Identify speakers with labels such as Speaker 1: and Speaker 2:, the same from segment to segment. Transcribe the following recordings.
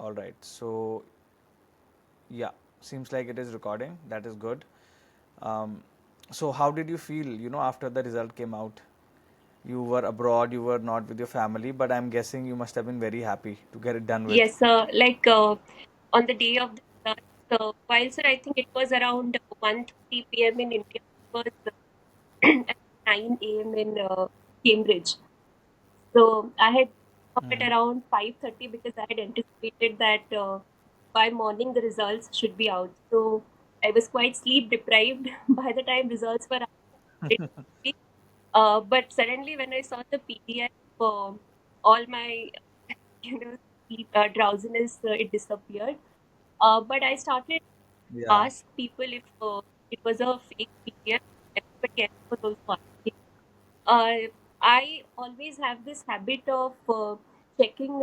Speaker 1: All right. So, yeah, seems like it is recording. That is good. Um, so, how did you feel, after the result came out? You were abroad, you were not with your family, but I'm guessing you must have been very happy to get it done with.
Speaker 2: Yes, on the day of the results, while sir, I think it was around 1:30 p.m. in India, it was at 9 a.m. in Cambridge. So I had up at
Speaker 1: Hmm.
Speaker 2: around 5:30 because I had anticipated that by morning the results should be out. So I was quite sleep deprived by the time results were out. But suddenly when I saw the PDF, all my drowsiness it disappeared. But I started to
Speaker 1: Yeah.
Speaker 2: ask people if it was a fake PDF. Everybody else was also asking. I always have this habit of checking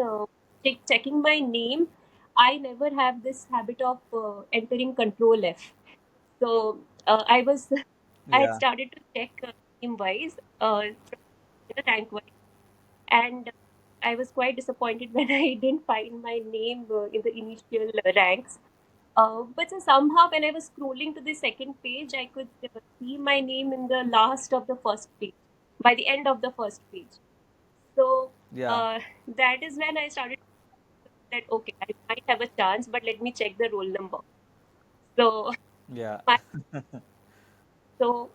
Speaker 2: checking my name. I never have this habit of entering Control F. So I was I had
Speaker 1: Yeah.
Speaker 2: started to check name wise from rank wise, and I was quite disappointed when I didn't find my name in the initial ranks. But so somehow, when I was scrolling to the second page, I could see my name in the last of the first page, by the end of the first page. So
Speaker 1: Yeah.
Speaker 2: uh, that is when I started that okay, I might have a chance, but let me check the roll number. So
Speaker 1: Yeah.
Speaker 2: my, so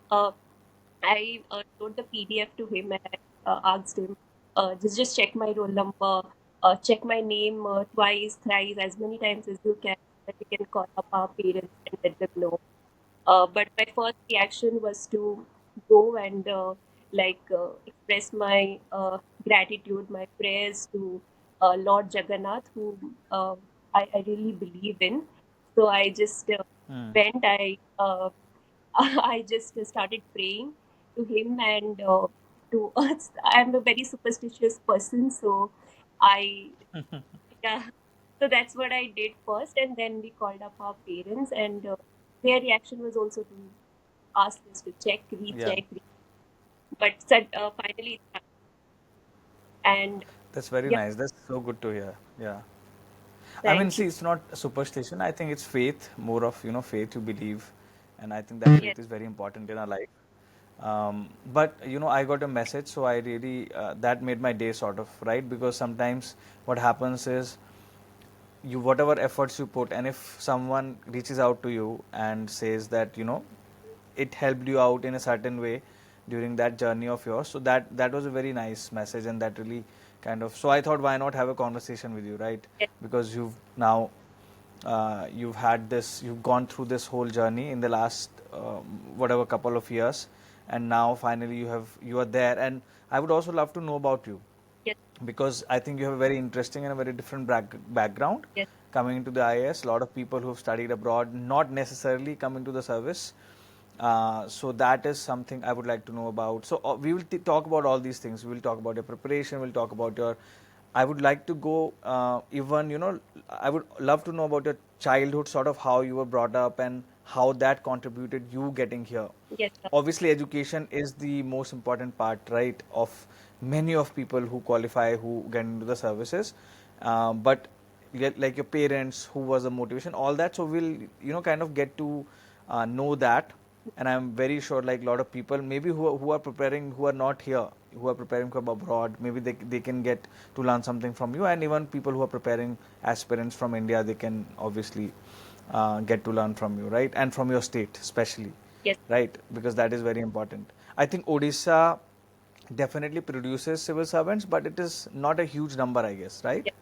Speaker 2: I showed the PDF to him and I asked him, just check my roll number, check my name twice, thrice, as many times as you can, so that we can call up our parents and let them know. But my first reaction was to go and express my gratitude, my prayers to Lord Jagannath, who I really believe in. So I just
Speaker 1: Hmm.
Speaker 2: went. I just started praying to him and to I'm a very superstitious person, so I yeah. So that's what I did first, and then we called up our parents, and their reaction was also to ask us to check,
Speaker 1: Yeah.
Speaker 2: recheck, but said finally it's happened. And
Speaker 1: That's very
Speaker 2: yeah,
Speaker 1: nice. That's so good to hear. Yeah. I mean,
Speaker 2: thank you.
Speaker 1: see, it's not superstition. I think it's faith, more of, faith you believe. And I think that
Speaker 2: Yes,
Speaker 1: faith is very important in our life. But, I got a message, so I really, that made my day sort of, right? Because sometimes what happens is you, whatever efforts you put, and if someone reaches out to you and says that, it helped you out in a certain way during that journey of yours, so that was a very nice message, and that really kind of, so I thought, why not have a conversation with you, right?
Speaker 2: yes,
Speaker 1: Because you've now you've had this, you've gone through this whole journey in the last whatever couple of years, and now finally you are there. And I would also love to know about you,
Speaker 2: yes,
Speaker 1: because I think you have a very interesting and a very different background
Speaker 2: yes.
Speaker 1: coming into the IAS. A lot of people who've studied abroad, not necessarily come into the service. So that is something I would like to know about. So we will talk about all these things. We will talk about your preparation. We'll talk about your. I would like to go even, I would love to know about your childhood, sort of how you were brought up and how that contributed you getting here.
Speaker 2: Yes, sir.
Speaker 1: Obviously education is the most important part, right, of many of people who qualify, who get into the services. But like your parents, who was the motivation, all that, so we'll kind of get to know that. And I'm very sure, like, a lot of people maybe who are preparing, who are not here, who are preparing from abroad, maybe they can get to learn something from you. And even people who are preparing aspirants from India, they can obviously get to learn from you, right? And from your state especially,
Speaker 2: Yes,
Speaker 1: right? Because that is very important. I think Odisha definitely produces civil servants, but it is not a huge number, I guess, right?
Speaker 2: yes.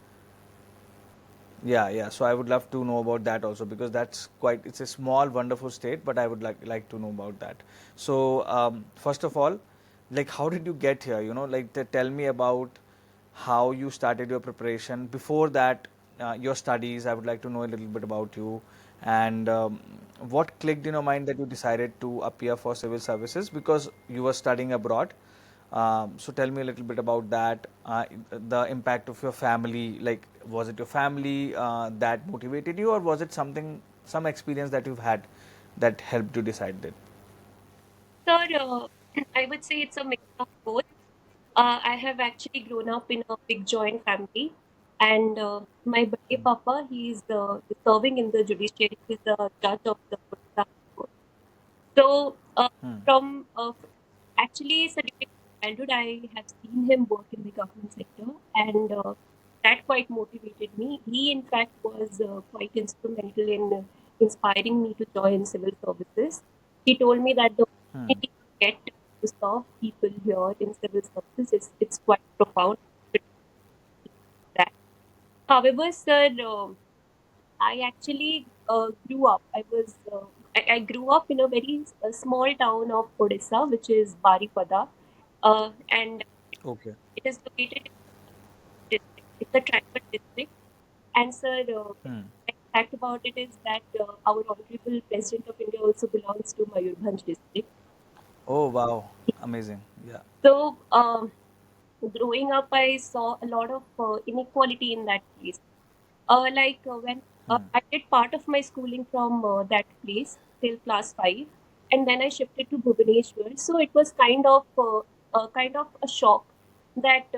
Speaker 1: Yeah, yeah. So I would love to know about that also, because that's quite, it's a small, wonderful state, but I would like to know about that. So first of all, like, how did you get here? Like, tell me about how you started your preparation. Before that, your studies. I would like to know a little bit about you, and what clicked in your mind that you decided to appear for civil services, because you were studying abroad. So tell me a little bit about that, the impact of your family. Like, was it your family that motivated you, or was it something, some experience that you've had that helped you decide that?
Speaker 2: Sir, I would say it's a mix of both. I have actually grown up in a big joint family. And my buddy
Speaker 1: Hmm.
Speaker 2: papa, he's serving in the judiciary. He's the judge of the Odisha High Court. So
Speaker 1: Hmm.
Speaker 2: from actually, so during childhood, I have seen him work in the government sector, and that quite motivated me. He, in fact, was quite instrumental in inspiring me to join civil services. He told me that the
Speaker 1: Hmm.
Speaker 2: opportunity to get to serve people here in civil services is it's quite profound. That. However, sir, I actually grew up. I grew up in a very small town of Odisha, which is Baripada, and
Speaker 1: Okay.
Speaker 2: it is located in district. It's a tribal district. And sir,
Speaker 1: Hmm.
Speaker 2: the fact about it is that our honorable President of India also belongs to Mayurbhanj district.
Speaker 1: Oh wow, amazing. Yeah.
Speaker 2: So, growing up, I saw a lot of inequality in that place. When
Speaker 1: Hmm.
Speaker 2: I did part of my schooling from that place till class 5, and then I shifted to Bhubaneswar. So it was kind of a shock that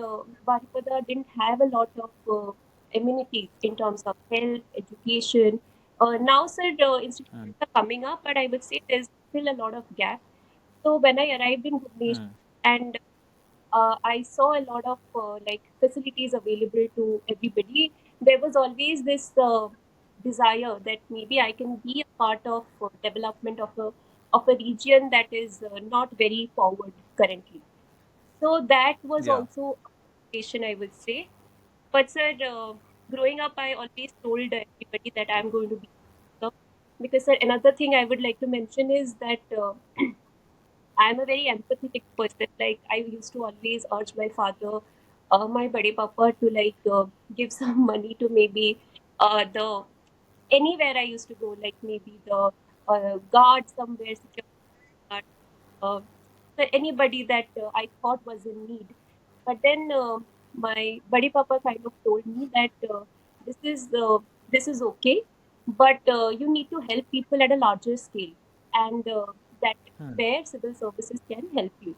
Speaker 2: Baripada didn't have a lot of amenities in terms of health, education. Now, sir,
Speaker 1: Hmm.
Speaker 2: institutions are coming up, but I would say there's still a lot of gap. So when I arrived in Bhubaneswar
Speaker 1: Hmm.
Speaker 2: and I saw a lot of facilities available to everybody. There was always this desire that maybe I can be a part of development of a region that is not very forward currently. So that was
Speaker 1: Yeah.
Speaker 2: also a motivation, I would say. But sir, growing up, I always told everybody that I'm going to be a doctor. Because sir, another thing I would like to mention is that I'm a very empathetic person. Like I used to always urge my father, my buddy papa, to give some money to maybe the anywhere I used to go, like maybe the guard somewhere, security guard, uh, so anybody that I thought was in need. But then my buddy papa kind of told me that this is uh, this is okay, but you need to help people at a larger scale, and that
Speaker 1: Hmm.
Speaker 2: where civil services can help you.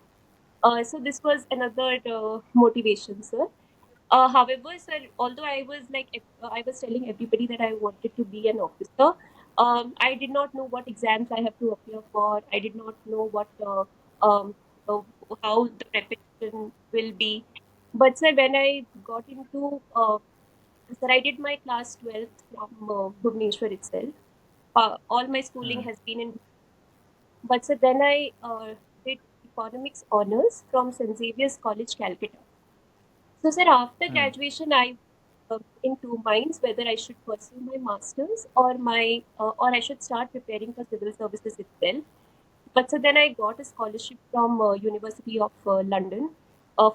Speaker 2: So this was another motivation, sir. However, sir, although I was telling everybody that I wanted to be an officer, I did not know what exams I have to appear for. I did not know um, uh, how the preparation will be. But sir, when I got into sir, I did my class 12th from Bhubaneswar itself. All my schooling
Speaker 1: Hmm.
Speaker 2: has been in, but sir, then I did economics honors from St. Xavier's College, Calcutta. So, sir, after
Speaker 1: Hmm.
Speaker 2: graduation, I in two minds whether I should pursue my masters or I should start preparing for civil services itself. But so then I got a scholarship from University of London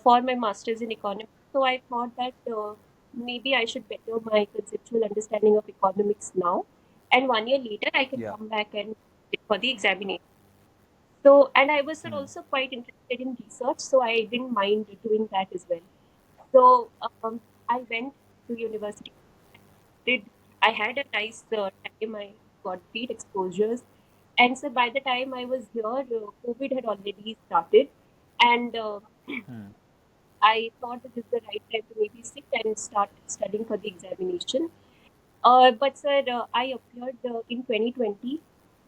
Speaker 2: for my masters in economics. So I thought that maybe I should better my conceptual understanding of economics now, and 1 year later I can
Speaker 1: Yeah.
Speaker 2: come back and sit for the examination. So, and I was
Speaker 1: Hmm.
Speaker 2: also quite interested in research, so I didn't mind doing that as well. So I went to university. Did I had a nice time. I got great exposures, and so by the time I was here, COVID had already started, and
Speaker 1: Hmm.
Speaker 2: I thought this is the right time to maybe sit and start studying for the examination. But sir, I appeared in 2020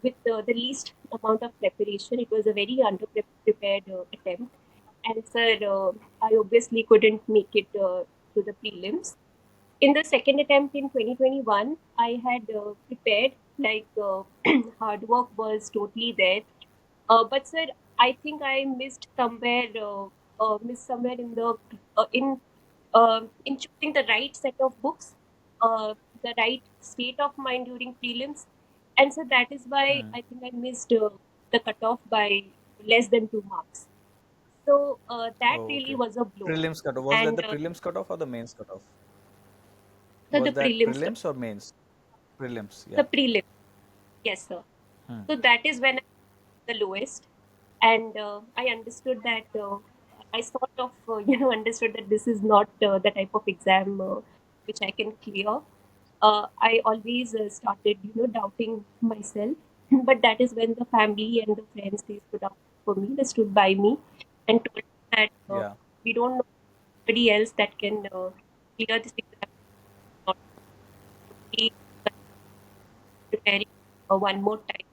Speaker 2: with the least amount of preparation. It was a very under-prepared attempt. And sir, I obviously couldn't make it to the prelims. In the second attempt in 2021, I had prepared, hard work was totally there. But sir, I think I missed somewhere in choosing the right set of books, the right state of mind during prelims, and so that is why
Speaker 1: Hmm.
Speaker 2: I think I missed the cutoff by less than 2 marks. So that
Speaker 1: Oh,
Speaker 2: really
Speaker 1: okay.
Speaker 2: was a blow,
Speaker 1: Prelims cutoff. Was that
Speaker 2: and
Speaker 1: the prelims cutoff or the mains cutoff?
Speaker 2: so the
Speaker 1: Was that
Speaker 2: prelims,
Speaker 1: prelims or mains? Prelims.
Speaker 2: the
Speaker 1: Yeah.
Speaker 2: prelim, yes, sir.
Speaker 1: Hmm.
Speaker 2: So that is when I was the lowest, and I understood that I sort of understood that this is not the type of exam which I can clear. I always started doubting myself, but that is when the family and the friends, they stood up for me, they stood by me and told me that
Speaker 1: Yeah.
Speaker 2: we don't know anybody else that can clear this exam. be preparing one more time.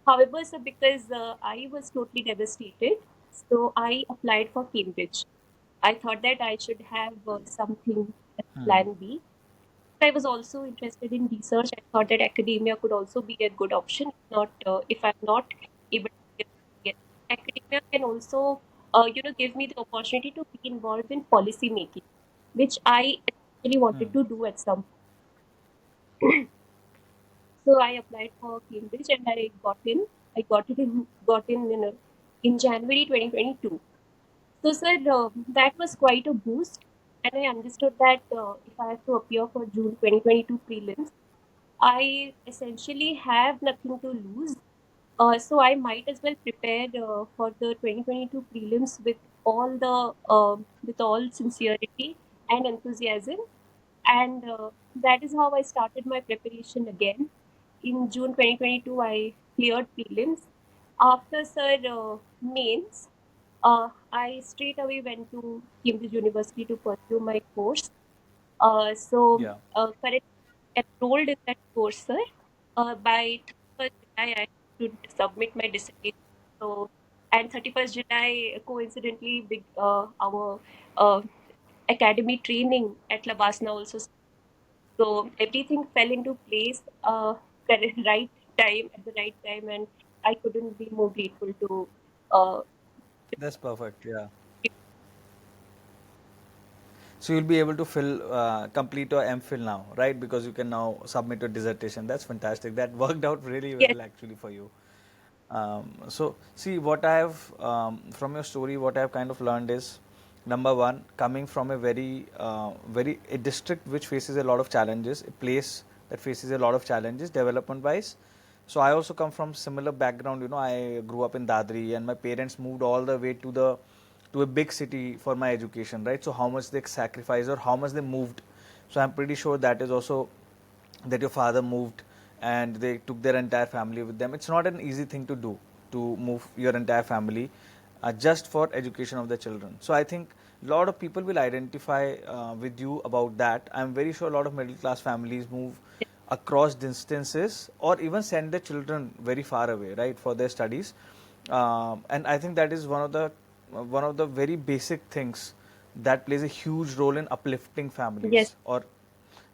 Speaker 2: However, sir, because I was totally devastated, so I applied for Cambridge. I thought that I should have something as plan B. I was also interested in research. I thought that academia could also be a good option. If I'm not able to get academia, can also give me the opportunity to be involved in policy making, which I actually wanted to do at some. So I applied for Cambridge and I got in. I got in January 2022. So, sir, that was quite a boost, and I understood that if I have to appear for June 2022 prelims, I essentially have nothing to lose. So I might as well prepare for the 2022 prelims with all sincerity and enthusiasm, and that is how I started my preparation again. In June 2022, I cleared prelims. After sir mains, I straight away went to Cambridge University to pursue my course.
Speaker 1: Yeah.
Speaker 2: Currently enrolled in that course, sir. By 31st July, I should submit my dissertation. So, and 31st July, coincidentally, our uh, academy training at Labasna also. So everything fell into place right time at the right time, and I couldn't be more grateful to. Uh,
Speaker 1: That's perfect. Yeah. So you'll be able to complete your MPhil now, right? Because you can now submit your dissertation. That's fantastic. That worked out really
Speaker 2: yes,
Speaker 1: well actually for you. So see what I have from your story, what I have kind of learned is number one, coming from a very a district which faces a lot of challenges, a place that faces a lot of challenges development wise. So I also come from similar background. I grew up in Dadri, and my parents moved all the way to a big city for my education, right? So how much they sacrificed or how much they moved. So I'm pretty sure that is also that your father moved and they took their entire family with them. It's not an easy thing to do, to move your entire family just for education of the children. So I think a lot of people will identify with you about that. I'm very sure a lot of middle class families move across distances or even send their children very far away, right, for their studies. And I think that is one of the very basic things that plays a huge role in uplifting
Speaker 2: yes,
Speaker 1: families. Or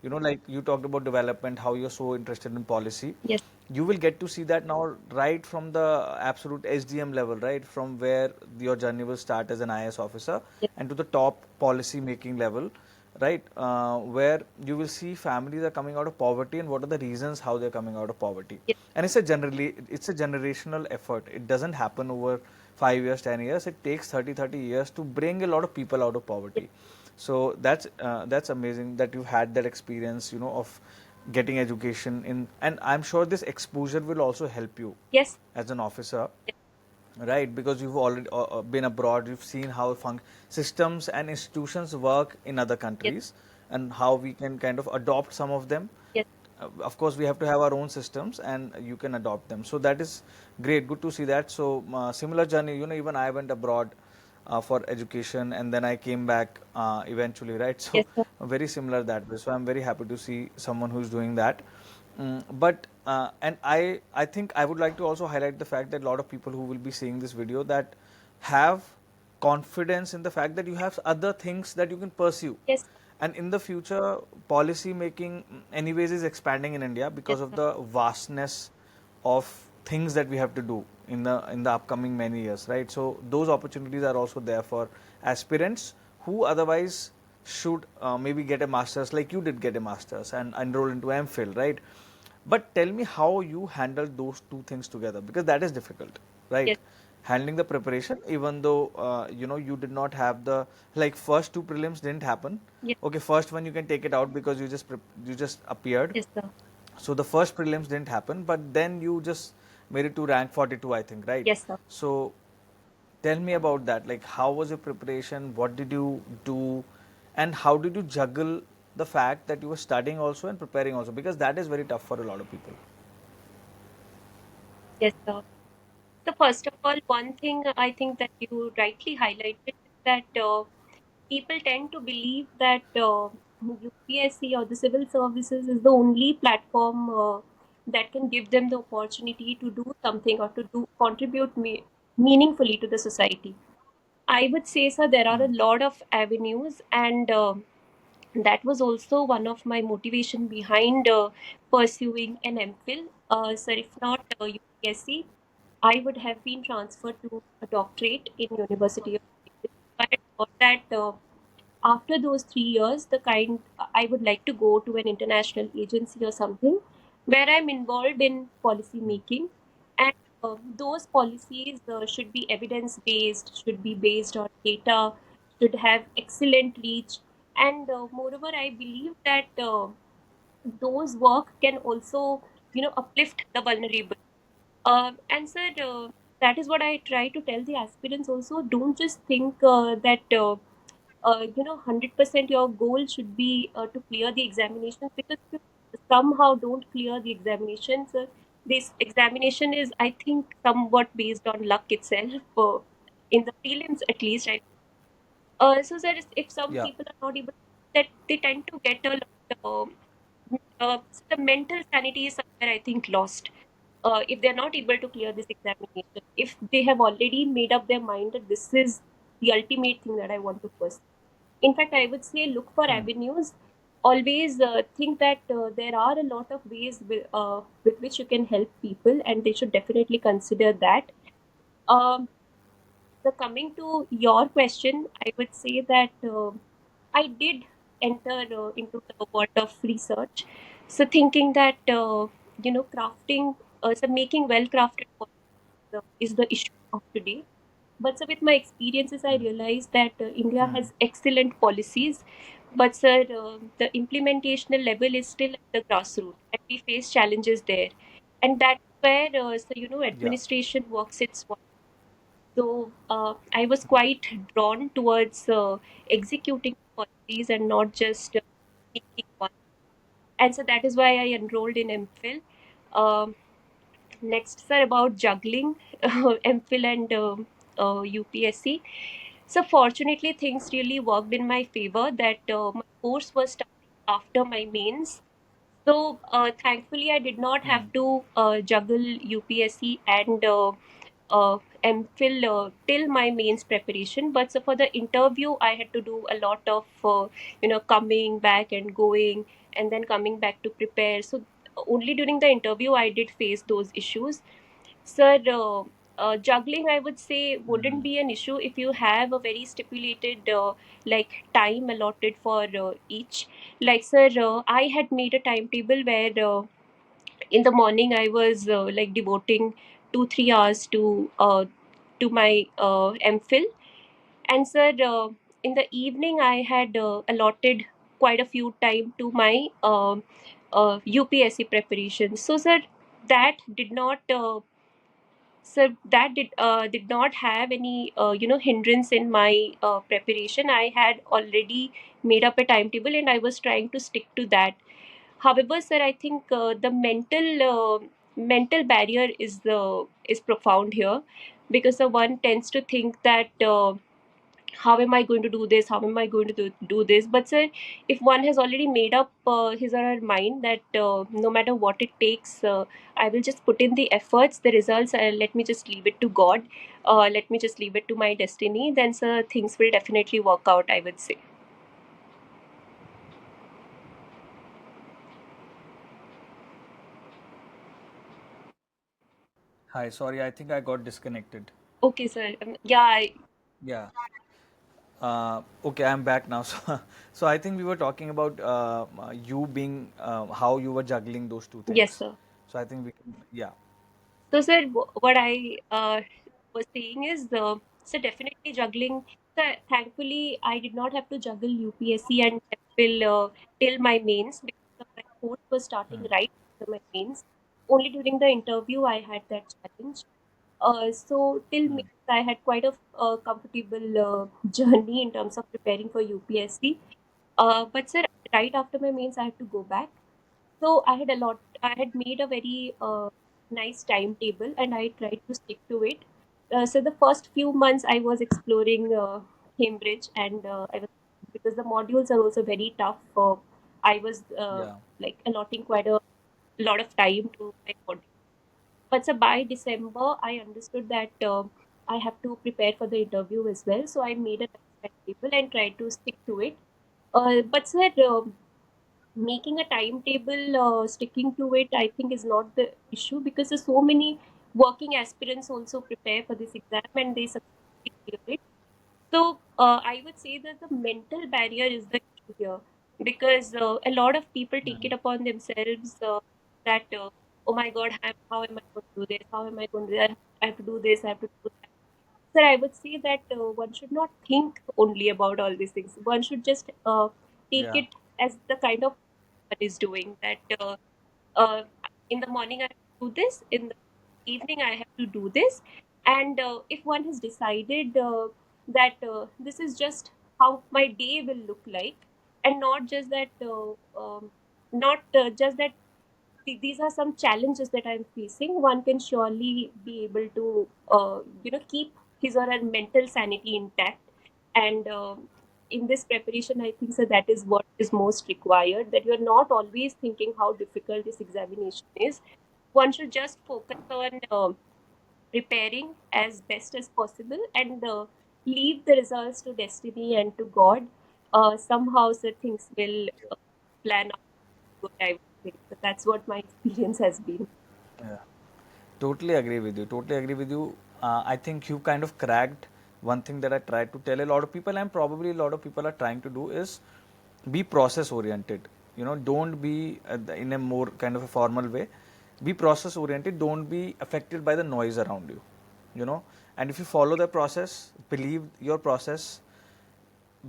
Speaker 1: like you talked about development, how you're so interested in policy.
Speaker 2: yes,
Speaker 1: You will get to see that now right from the absolute SDM level, right, from where your journey will start as an IS officer
Speaker 2: yes,
Speaker 1: and to the top policy making level, right, where you will see families are coming out of poverty and what are the reasons how they're coming out of poverty.
Speaker 2: yes,
Speaker 1: And it's a generational effort. It doesn't happen over 5 years, 10 years. It takes 30 years to bring a lot of people out of
Speaker 2: yes,
Speaker 1: poverty. So that's amazing that you've had that experience, of getting education in. And I'm sure this exposure will also help you
Speaker 2: yes,
Speaker 1: as an officer, right? Because you've already been abroad, you've seen how systems and institutions work in other
Speaker 2: yes,
Speaker 1: countries and how we can kind of adopt some of them.
Speaker 2: yes,
Speaker 1: Of course, we have to have our own systems and you can adopt them. So that is great. Good to see that. So similar journey, even I went abroad for education and then I came back eventually, right? So
Speaker 2: yes, sir.
Speaker 1: very similar that way. So I'm very happy to see someone who's doing that. But I think I would like to also highlight the fact that a lot of people who will be seeing this video that have confidence in the fact that you have other things that you can pursue.
Speaker 2: Yes, sir.
Speaker 1: And in the future, policy making, anyways, is expanding in India
Speaker 2: Yes,
Speaker 1: because of
Speaker 2: sir.
Speaker 1: the vastness of things that we have to do in the upcoming many years, right? So those opportunities are also there for aspirants who otherwise should maybe get a master's, like you did get a master's and enroll into MPhil, right? But tell me how you handled those two things together, because that is difficult, right?
Speaker 2: Yes,
Speaker 1: Handling the preparation, even though you did not have the, like, first two prelims didn't happen.
Speaker 2: yes,
Speaker 1: Okay, first one you can take it out because you just appeared.
Speaker 2: yes, sir.
Speaker 1: So the first prelims didn't happen, but then you just made it to rank 42, I think, right?
Speaker 2: Yes, sir.
Speaker 1: So tell me about that. Like, how was your preparation? What did you do? And how did you juggle the fact that you were studying also and preparing also? Because that is very tough for a lot of people.
Speaker 2: Yes, sir. So first of all, one thing I think that you rightly highlighted is that people tend to believe that UPSC or the civil services is the only platform that can give them the opportunity to do something or to do contribute meaningfully to the society. I would say, sir, there are a
Speaker 1: Hmm.
Speaker 2: lot of avenues, and that was also one of my motivation behind pursuing an MPhil. Sir, if not UPSC, I would have been transferred to a doctorate in University of Cambridge. But I thought that after those 3 years, the kind I would like to go to an international agency or something where I'm involved in policy making, and those policies should be evidence based, should be based on data, should have excellent reach, and moreover, I believe that those work can also, uplift the vulnerable. And sir, that is what I try to tell the aspirants also. Don't just think that 100% your goal should be to clear the examinations, because if you somehow don't clear the examinations, this examination is, I think, somewhat based on luck itself, in the prelims at least. So sir, if some
Speaker 1: Yeah.
Speaker 2: people are not able, that they tend to get a lot, so the mental sanity is somewhere, I think, lost. If they're not able to clear this examination, if they have already made up their mind that this is the ultimate thing that I want to pursue. In fact, I would say look for
Speaker 1: Hmm.
Speaker 2: avenues. Always think that there are a lot of ways with which you can help people, and they should definitely consider that. Um, so, coming to your question, I would say that I did enter into the world of research. So, thinking that crafting, so making well-crafted is the issue of today. But so with my experiences, I realized that India
Speaker 1: Hmm.
Speaker 2: has excellent policies, but sir, the implementational level is still at the grassroots, and we face challenges there, and that's where
Speaker 1: Yeah.
Speaker 2: administration works its work. So I was quite drawn towards executing policies and not just thinking one. And so that is why I enrolled in MPhil. Um, Next, sir, about juggling MPhil and UPSC. So fortunately, things really worked in my favor. That my course was starting after my mains. So thankfully, I did not
Speaker 1: Hmm.
Speaker 2: have to juggle UPSC and MPhil till my mains preparation. But so for the interview, I had to do a lot of coming back and going, and then coming back to prepare. So only during the interview I did face those issues. Sir, juggling, I would say, wouldn't
Speaker 1: Hmm.
Speaker 2: be an issue if you have a very stipulated like time allotted for each. Like, sir, I had made a timetable where in the morning I was like devoting 2-3 hours to my MPhil, and sir, in the evening I had allotted quite a few time to my UPSC preparation. So, sir, that did not. Did not have any hindrance in my preparation. I had already made up a timetable, and I was trying to stick to that. However, sir, I think the mental barrier is profound here, because the one tends to think that how am I going to do this? How am I going to do this? But sir, if one has already made up his or her mind that no matter what it takes, I will just put in the efforts, the results, let me just leave it to God, let me just leave it to my destiny, then sir, things will definitely work out, I would say.
Speaker 1: Hi. Sorry, I think I got disconnected.
Speaker 2: Okay, sir. Yeah,
Speaker 1: Yeah. Okay, I'm back now. So I think we were talking about you being how you were juggling those two
Speaker 2: yes,
Speaker 1: things.
Speaker 2: sir.
Speaker 1: So I think we can, yeah.
Speaker 2: So, sir, what I was saying is, so definitely juggling. So, thankfully, I did not have to juggle UPSC and till my mains, because my course was starting right after my mains. Only during the interview I had that challenge. So till
Speaker 1: Hmm.
Speaker 2: mains, I had quite a comfortable journey in terms of preparing for UPSC. But sir, right after my mains, I had to go back. So I had made a very nice timetable, and I tried to stick to it. So the first few months I was exploring Cambridge, and I was because the modules are also very tough. I was
Speaker 1: Yeah.
Speaker 2: like allotting quite a lot of time to my module. But so by December, I understood that I have to prepare for the interview as well. So I made a timetable and tried to stick to it. But sir, making a timetable, sticking to it, I think is not the issue because there's so many working aspirants also prepare for this exam and they successfully clear it. So I would say that the mental barrier is the issue here because a lot of people take it
Speaker 1: Mm.
Speaker 2: upon themselves that oh my God, how am I going to do this? How am I going to do that? I have to do this. I have to do that. Sir, I would say that one should not think only about all these things. One should just take
Speaker 1: Yeah.
Speaker 2: it as the kind of one is doing that. Uh, in the morning I have to do this, in the evening I have to do this, and if one has decided that this is just how my day will look like, and not just that, not just that these are some challenges that I'm facing, one can surely be able to, keep his or her mental sanity intact. And in this preparation, I think so that is what is most required. That you're not always thinking how difficult this examination is. One should just focus on preparing as best as possible and leave the results to destiny and to God. Somehow, so things will plan out good, I would say. So that's what my experience has been.
Speaker 1: Yeah. Totally agree with you. Totally agree with you. I think you kind of cracked one thing that I try to tell a lot of people, and probably a lot of people are trying to do is be process oriented. You know, don't be in a more kind of a formal way. Be process oriented. Don't be affected by the noise around you. You know, and if you follow the process, believe your process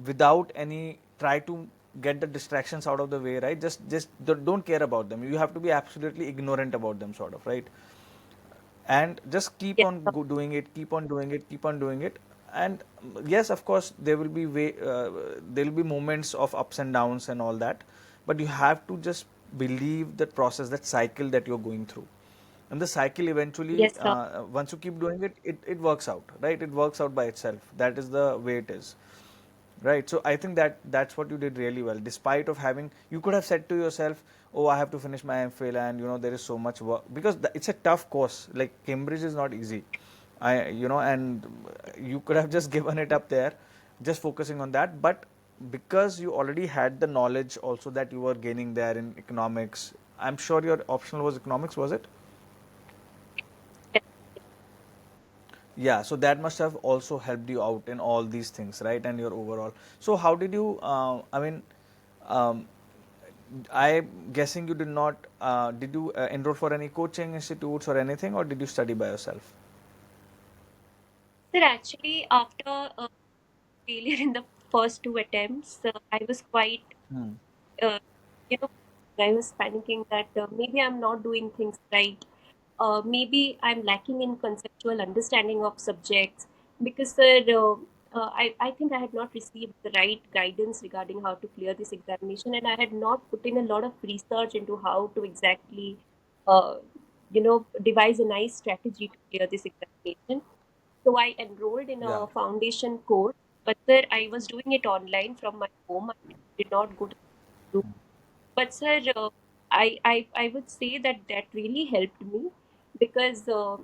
Speaker 1: without any try to get the distractions out of the way, right? Just don't care about them. You have to be absolutely ignorant about them, sort of, right? And just keep
Speaker 2: Yes,
Speaker 1: on
Speaker 2: sir.
Speaker 1: doing it, keep on doing it, keep on doing it. And yes, of course there will be there will be moments of ups and downs and all that, but you have to just believe that process, that cycle that you're going through, and the cycle eventually,
Speaker 2: Yes, sir.
Speaker 1: once you keep doing it, it works out, right? It works out by itself. That is the way it is. Right. So I think that that's what you did really well. Despite of having, you could have said to yourself, "Oh, I have to finish my MPhil, and there is so much work because it's a tough course. Like Cambridge is not easy, and you could have just given it up there, just focusing on that. But because you already had the knowledge also that you were gaining there in economics, I'm sure your optional was economics, was it?
Speaker 2: Yes.
Speaker 1: Yeah, so that must have also helped you out in all these things, right? And your overall. So how did you? I mean, um, I'm guessing you did not. Did you enroll for any coaching institutes or anything, or did you study by yourself?
Speaker 2: Sir, actually, after failure in the first two attempts, I was quite,
Speaker 1: Hmm.
Speaker 2: uh, you know, I was panicking that maybe I'm not doing things right. Maybe I'm lacking in conceptual understanding of subjects because, sir, I think I had not received the right guidance regarding how to clear this examination, and I had not put in a lot of research into how to exactly, uh, devise a nice strategy to clear this examination. So I enrolled in
Speaker 1: Yeah.
Speaker 2: a foundation course, but sir, I was doing it online from my home. I did not go to school. But sir, I would say that that really helped me because the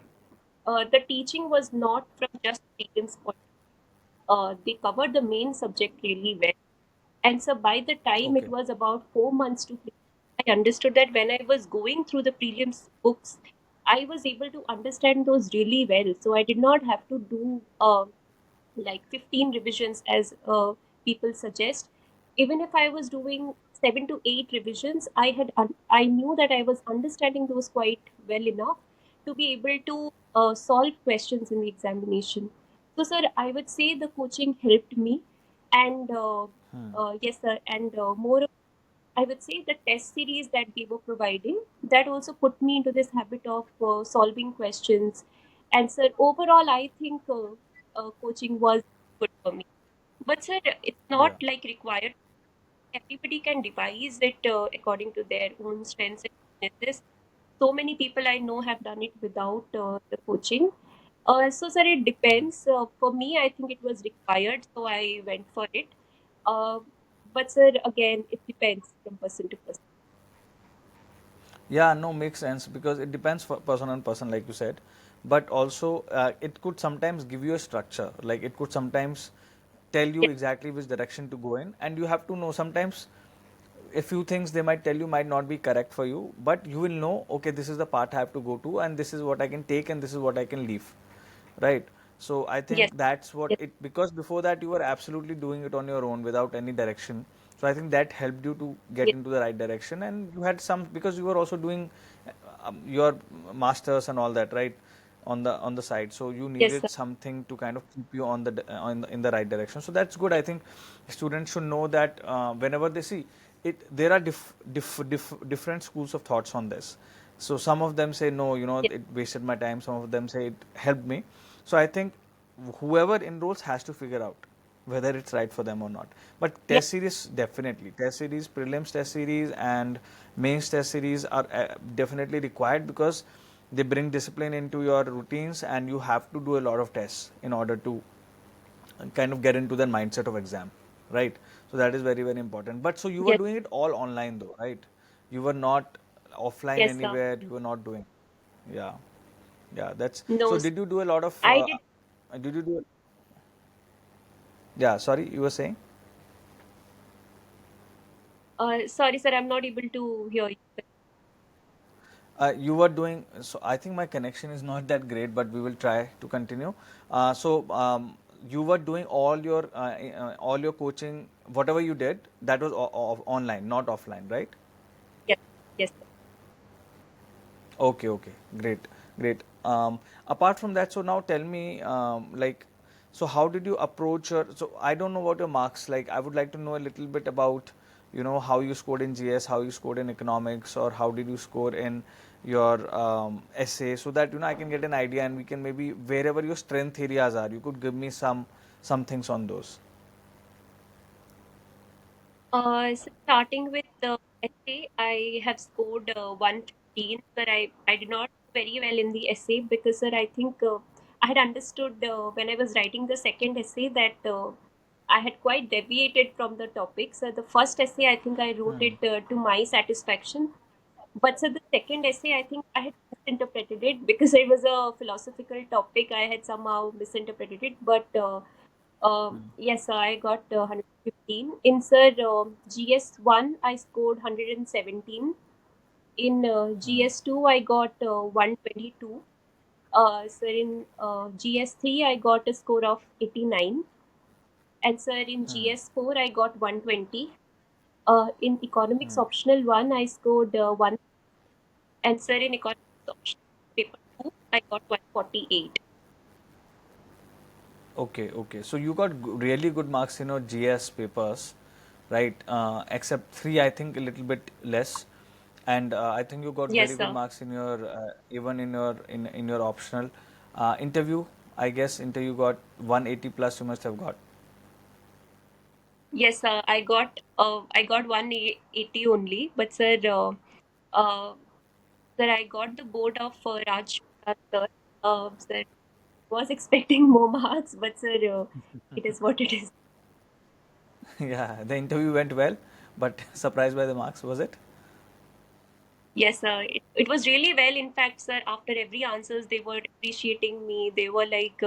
Speaker 2: teaching was not from just students' point. They covered the main subject really well. And so by the time it
Speaker 1: Okay.
Speaker 2: was about 4 months to I understood that when I was going through the prelims books, I was able to understand those really well. So I did not have to do like 15 revisions as people suggest. Even if I was doing 7 to 8 revisions, I knew that I was understanding those quite well enough to be able to solve questions in the examination. So sir, I would say the coaching helped me. And yes sir, and more, I would say the test series that they were providing, that also put me into this habit of solving questions. And sir, overall, I think coaching was good for me. But sir, it's
Speaker 1: Yeah.
Speaker 2: not like required. Everybody can devise it according to their own strengths and weaknesses. So many people I know have done it without the coaching. So sir, it depends. For me, I think it was required, so I went for it. Uh, but sir, again, it depends from person to person.
Speaker 1: Yeah, no, makes sense because it depends for person on person, like you said. But also, it could sometimes give you a structure. Like it could sometimes tell you
Speaker 2: Yes,
Speaker 1: exactly which direction to go in, and you have to know sometimes a few things they might tell you might not be correct for you, but you will know, okay, this is the part I have to go to, and this is what I can take, and this is what I can leave, right? So I
Speaker 2: yes,
Speaker 1: think that's what
Speaker 2: yes,
Speaker 1: it, because before that you were absolutely doing it on your own without any direction. So I think that helped you to get
Speaker 2: yes,
Speaker 1: into the right direction, and you had some, because you were also doing your masters and all that, right, on the side. So you
Speaker 2: yes,
Speaker 1: needed
Speaker 2: sir.
Speaker 1: something to kind of keep you on in the right direction. So that's good. I think students should know that whenever they see it, there are different schools of thoughts on this. So some of them say no,
Speaker 2: Yes,
Speaker 1: it wasted my time. Some of them say it helped me. So I think whoever enrolls has to figure out whether it's right for them or not. But
Speaker 2: yes,
Speaker 1: test series, definitely. Test series, prelims test series, and mains test series are definitely required because they bring discipline into your routines, and you have to do a lot of tests in order to kind of get into the mindset of exam, right? So that is very, very important. But so you were
Speaker 2: yes,
Speaker 1: doing it all online though, right? You were not offline
Speaker 2: yes, sir.
Speaker 1: anywhere. You were not doing. Yeah, yeah. That's so.
Speaker 2: No, sir.
Speaker 1: Did you do a lot of?
Speaker 2: I did.
Speaker 1: Did you do? Yeah. Sorry, you were saying.
Speaker 2: Sorry, sir, I'm not able to hear you.
Speaker 1: You were doing, so I think my connection is not that great, but we will try to continue. You were doing all your coaching, whatever you did, that was online, not offline, right?
Speaker 2: Yes, yes, sir.
Speaker 1: Okay, okay, great, great. Apart from that, so now tell me, so how did you approach your? So I don't know what your marks like. I would like to know a little bit about, how you scored in GS, how you scored in economics, or how did you score in your essay, so that I can get an idea, and we can maybe wherever your strength areas are, you could give me some things on those.
Speaker 2: So starting with the essay, I have scored 115. Sir, I did not do very well in the essay because, sir, I think I had understood when I was writing the second essay that I had quite deviated from the topic. So the first essay, I think I wrote
Speaker 1: Hmm.
Speaker 2: it to my satisfaction. But so the second essay, I think I had misinterpreted it because it was a philosophical topic. I had somehow misinterpreted it. But yes, sir, I got 115. In sir, GS1, I scored 117. In GS2, I got 122. Sir, in GS3, I got a score of 89. And sir, in GS4, I got 120. In economics optional 1, I scored 1. And sir, in economics optional paper 2, I got 148.
Speaker 1: Okay, okay. So you got really good marks in your GS papers, right? Except three, I think a little bit less, and I think you got
Speaker 2: Yes,
Speaker 1: very good
Speaker 2: sir.
Speaker 1: marks in your even in your optional interview. I guess interview got 180 plus. You must have got.
Speaker 2: Yes, sir. I got 180 only, but uh, sir, I got the board of Raj Shukla, sir. Sir, was expecting more marks, but sir, it is what it is.
Speaker 1: Yeah, the interview went well, but surprised by the marks, was it?
Speaker 2: Yes, sir. It was really well. In fact, sir, after every answers, they were appreciating me. They were like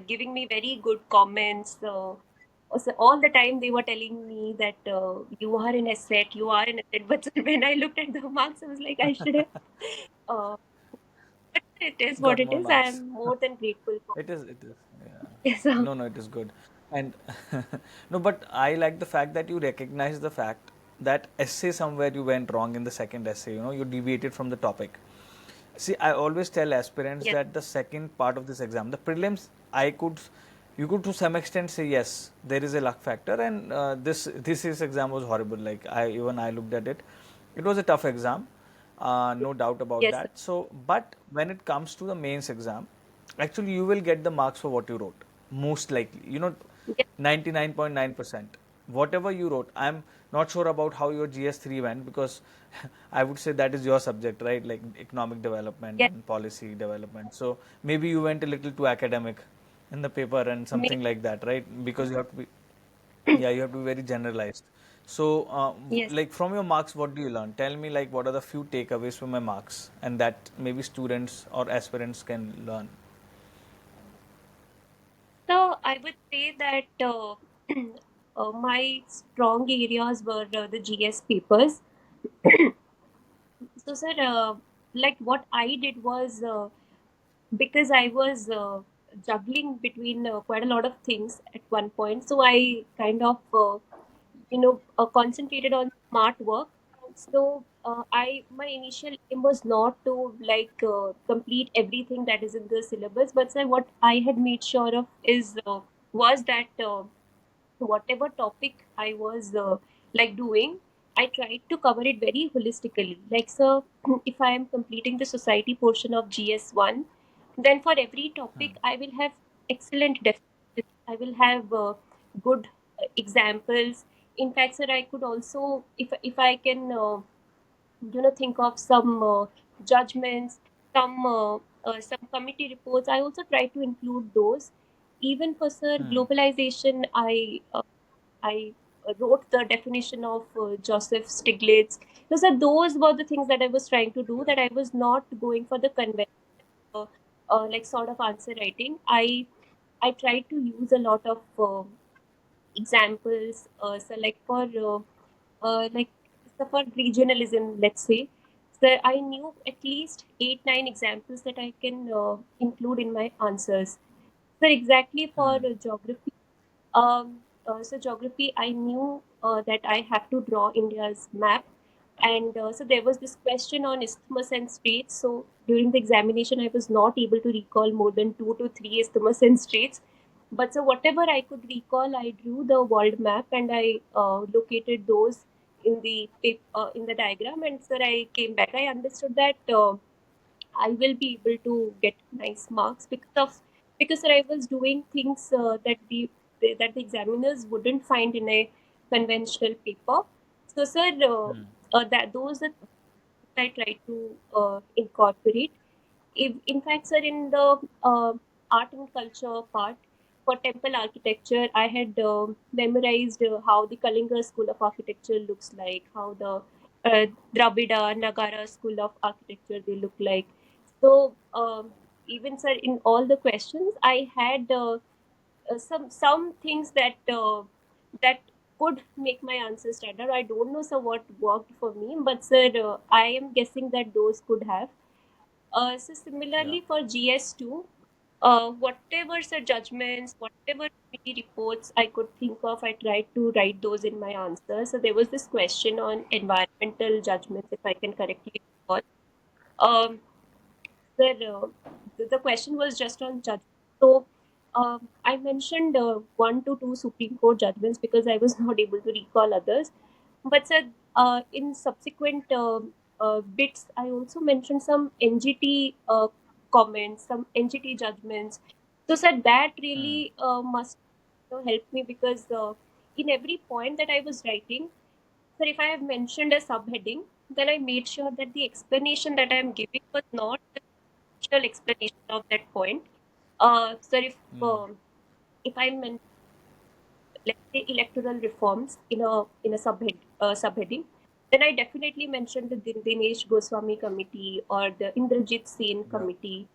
Speaker 2: giving me very good comments. So all the time they were telling me that you are an asset, you are an asset. But sir, when I looked at the marks, I was like, I should have. Uh, but it is what
Speaker 1: Got
Speaker 2: it
Speaker 1: more
Speaker 2: is.
Speaker 1: marks.
Speaker 2: I'm more than grateful for.
Speaker 1: It is. Yeah.
Speaker 2: Yes, sir.
Speaker 1: No, no, it is good. And no, but I like the fact that you recognize the fact that essay somewhere you went wrong in the second essay, you deviated from the topic. See, I always tell aspirants
Speaker 2: Yes,
Speaker 1: that the second part of this exam, the prelims, you could to some extent say yes, there is a luck factor, and this exam was horrible. Like I looked at it, it was a tough exam, no doubt about
Speaker 2: yes, sir.
Speaker 1: that. So, but when it comes to the mains exam, actually you will get the marks for what you wrote, most likely.
Speaker 2: Yes,
Speaker 1: 99.9%. Whatever you wrote, I'm not sure about how your GS3 went, because I would say that is your subject, right? Like economic development
Speaker 2: yes.
Speaker 1: and policy development. So maybe you went a little too academic in the paper and
Speaker 2: Maybe
Speaker 1: something like that, right? Because you have to be. Yeah, you have to be very generalized. So,
Speaker 2: Yes.
Speaker 1: like from your marks, what do you learn? Tell me, like, what are the few takeaways from my marks, and that maybe students or aspirants can learn.
Speaker 2: So I would say that my strong areas were the GS papers. So, sir, like what I did was because I was juggling between quite a lot of things at one point. So I kind of, concentrated on smart work. So I my initial aim was not to like complete everything that is in the syllabus, but sir, what I had made sure of is was that whatever topic I was like doing, I tried to cover it very holistically. Like, so if I am completing the society portion of GS1, then for every topic, I will have excellent definitions. I will have good examples. In fact, sir, I could also, if I can, think of some judgments, some committee reports. I also try to include those. Even for sir
Speaker 1: Hmm.
Speaker 2: globalization, I wrote the definition of Joseph Stiglitz. Those were the things that I was trying to do. That I was not going for the conventional, like sort of answer writing. I tried to use a lot of examples. So like for like so for regionalism, let's say. So I knew at least 8 9 examples that I can include in my answers. So exactly for
Speaker 1: Hmm.
Speaker 2: geography. So geography, I knew that I have to draw India's map, and so there was this question on isthmus and straits. So during the examination, I was not able to recall more than 2 to 3 isthmus and straits. But so whatever I could recall, I drew the world map and I located those in the diagram. And sir, I came back. I understood that. I will be able to get nice marks because sir, I was doing things that the examiners wouldn't find in a conventional paper. So sir, that those are things I try to incorporate. If, in fact, sir, in the art and culture part for temple architecture, I had memorized how the Kalinga school of architecture looks like, how the Dravida Nagara school of architecture they look like. So even sir, in all the questions, I had some things that could make my answer stand out. I don't know sir what worked for me, but sir, I am guessing that those could have. So
Speaker 1: Yeah.
Speaker 2: similarly for GS2, whatever sir judgments, whatever committee reports I could think of, I tried to write those in my answer. So there was this question on environmental judgments, if I can correctly recall. Um, Sir, the question was just on judgment. So I mentioned one to two Supreme Court judgments because I was not able to recall others. But sir, in subsequent bits, I also mentioned some NGT comments, some NGT judgments. So sir, that
Speaker 1: Hmm.
Speaker 2: really must help me because in every point that I was writing, sir, if I have mentioned a subheading, then I made sure that the explanation that I am giving was not additional explanation of that point. Sir,
Speaker 1: Hmm.
Speaker 2: if I mention, let's say, electoral reforms in a subheading, then I definitely mentioned the Dinesh Goswami committee or the Indrajit Sen
Speaker 1: Yeah.
Speaker 2: committee.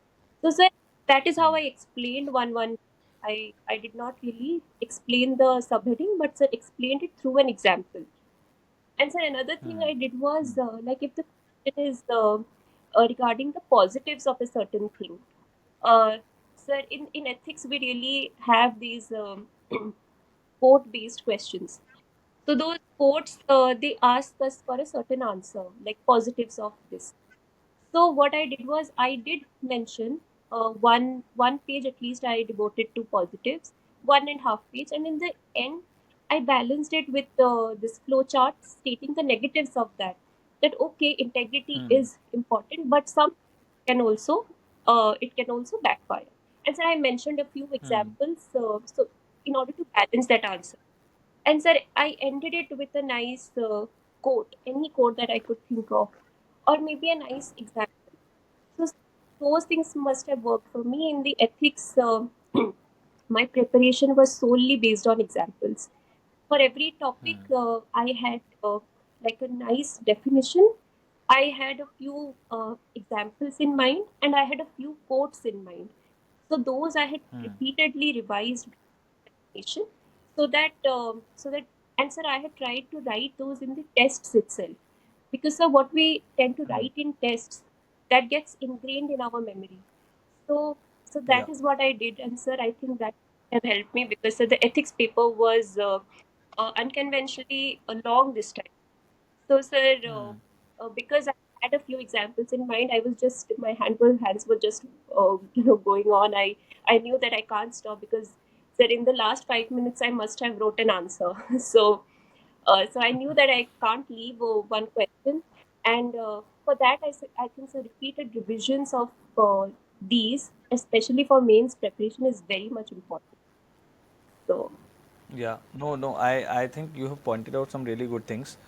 Speaker 2: So, sir, that is how
Speaker 1: Hmm.
Speaker 2: I explained one. I did not really explain the subheading, but sir explained it through an example. And sir, another thing
Speaker 1: Hmm.
Speaker 2: I did was like if the question is regarding the positives of a certain thing, uh, sir, in ethics, we really have these quote based questions. So, those quotes, they ask us for a certain answer, like positives of this. So, what I did was I did mention one page at least I devoted to positives, 1.5 page, and in the end, I balanced it with this flow chart stating the negatives of that. That okay, integrity
Speaker 1: Hmm.
Speaker 2: is important, but some can also it can also backfire. And so I mentioned a few
Speaker 1: Hmm.
Speaker 2: examples. So in order to balance that answer, and sir, I ended it with a nice quote, any quote that I could think of, or maybe a nice example. So those things must have worked for me in the ethics. My preparation was solely based on examples. For every topic, I had like a nice definition. I had a few examples in mind, and I had a few quotes in mind. So those I had repeatedly revised definition, so that and sir, I had tried to write those in the tests itself, because sir, what we tend to
Speaker 1: Hmm.
Speaker 2: write in tests, that gets ingrained in our memory. So so
Speaker 1: Yeah.
Speaker 2: that is what I did, and sir, I think that have helped me, because sir, the ethics paper was unconventionally long this time. So, sir, because I had a few examples in mind, I was just hands were just going on. I knew that I can't stop, because sir, in the last 5 minutes I must have wrote an answer. So I knew that I can't leave one question, and for that I think so repeated revisions of these, especially for mains preparation, is very much important. So
Speaker 1: Yeah. No, no. I think you have pointed out some really good things.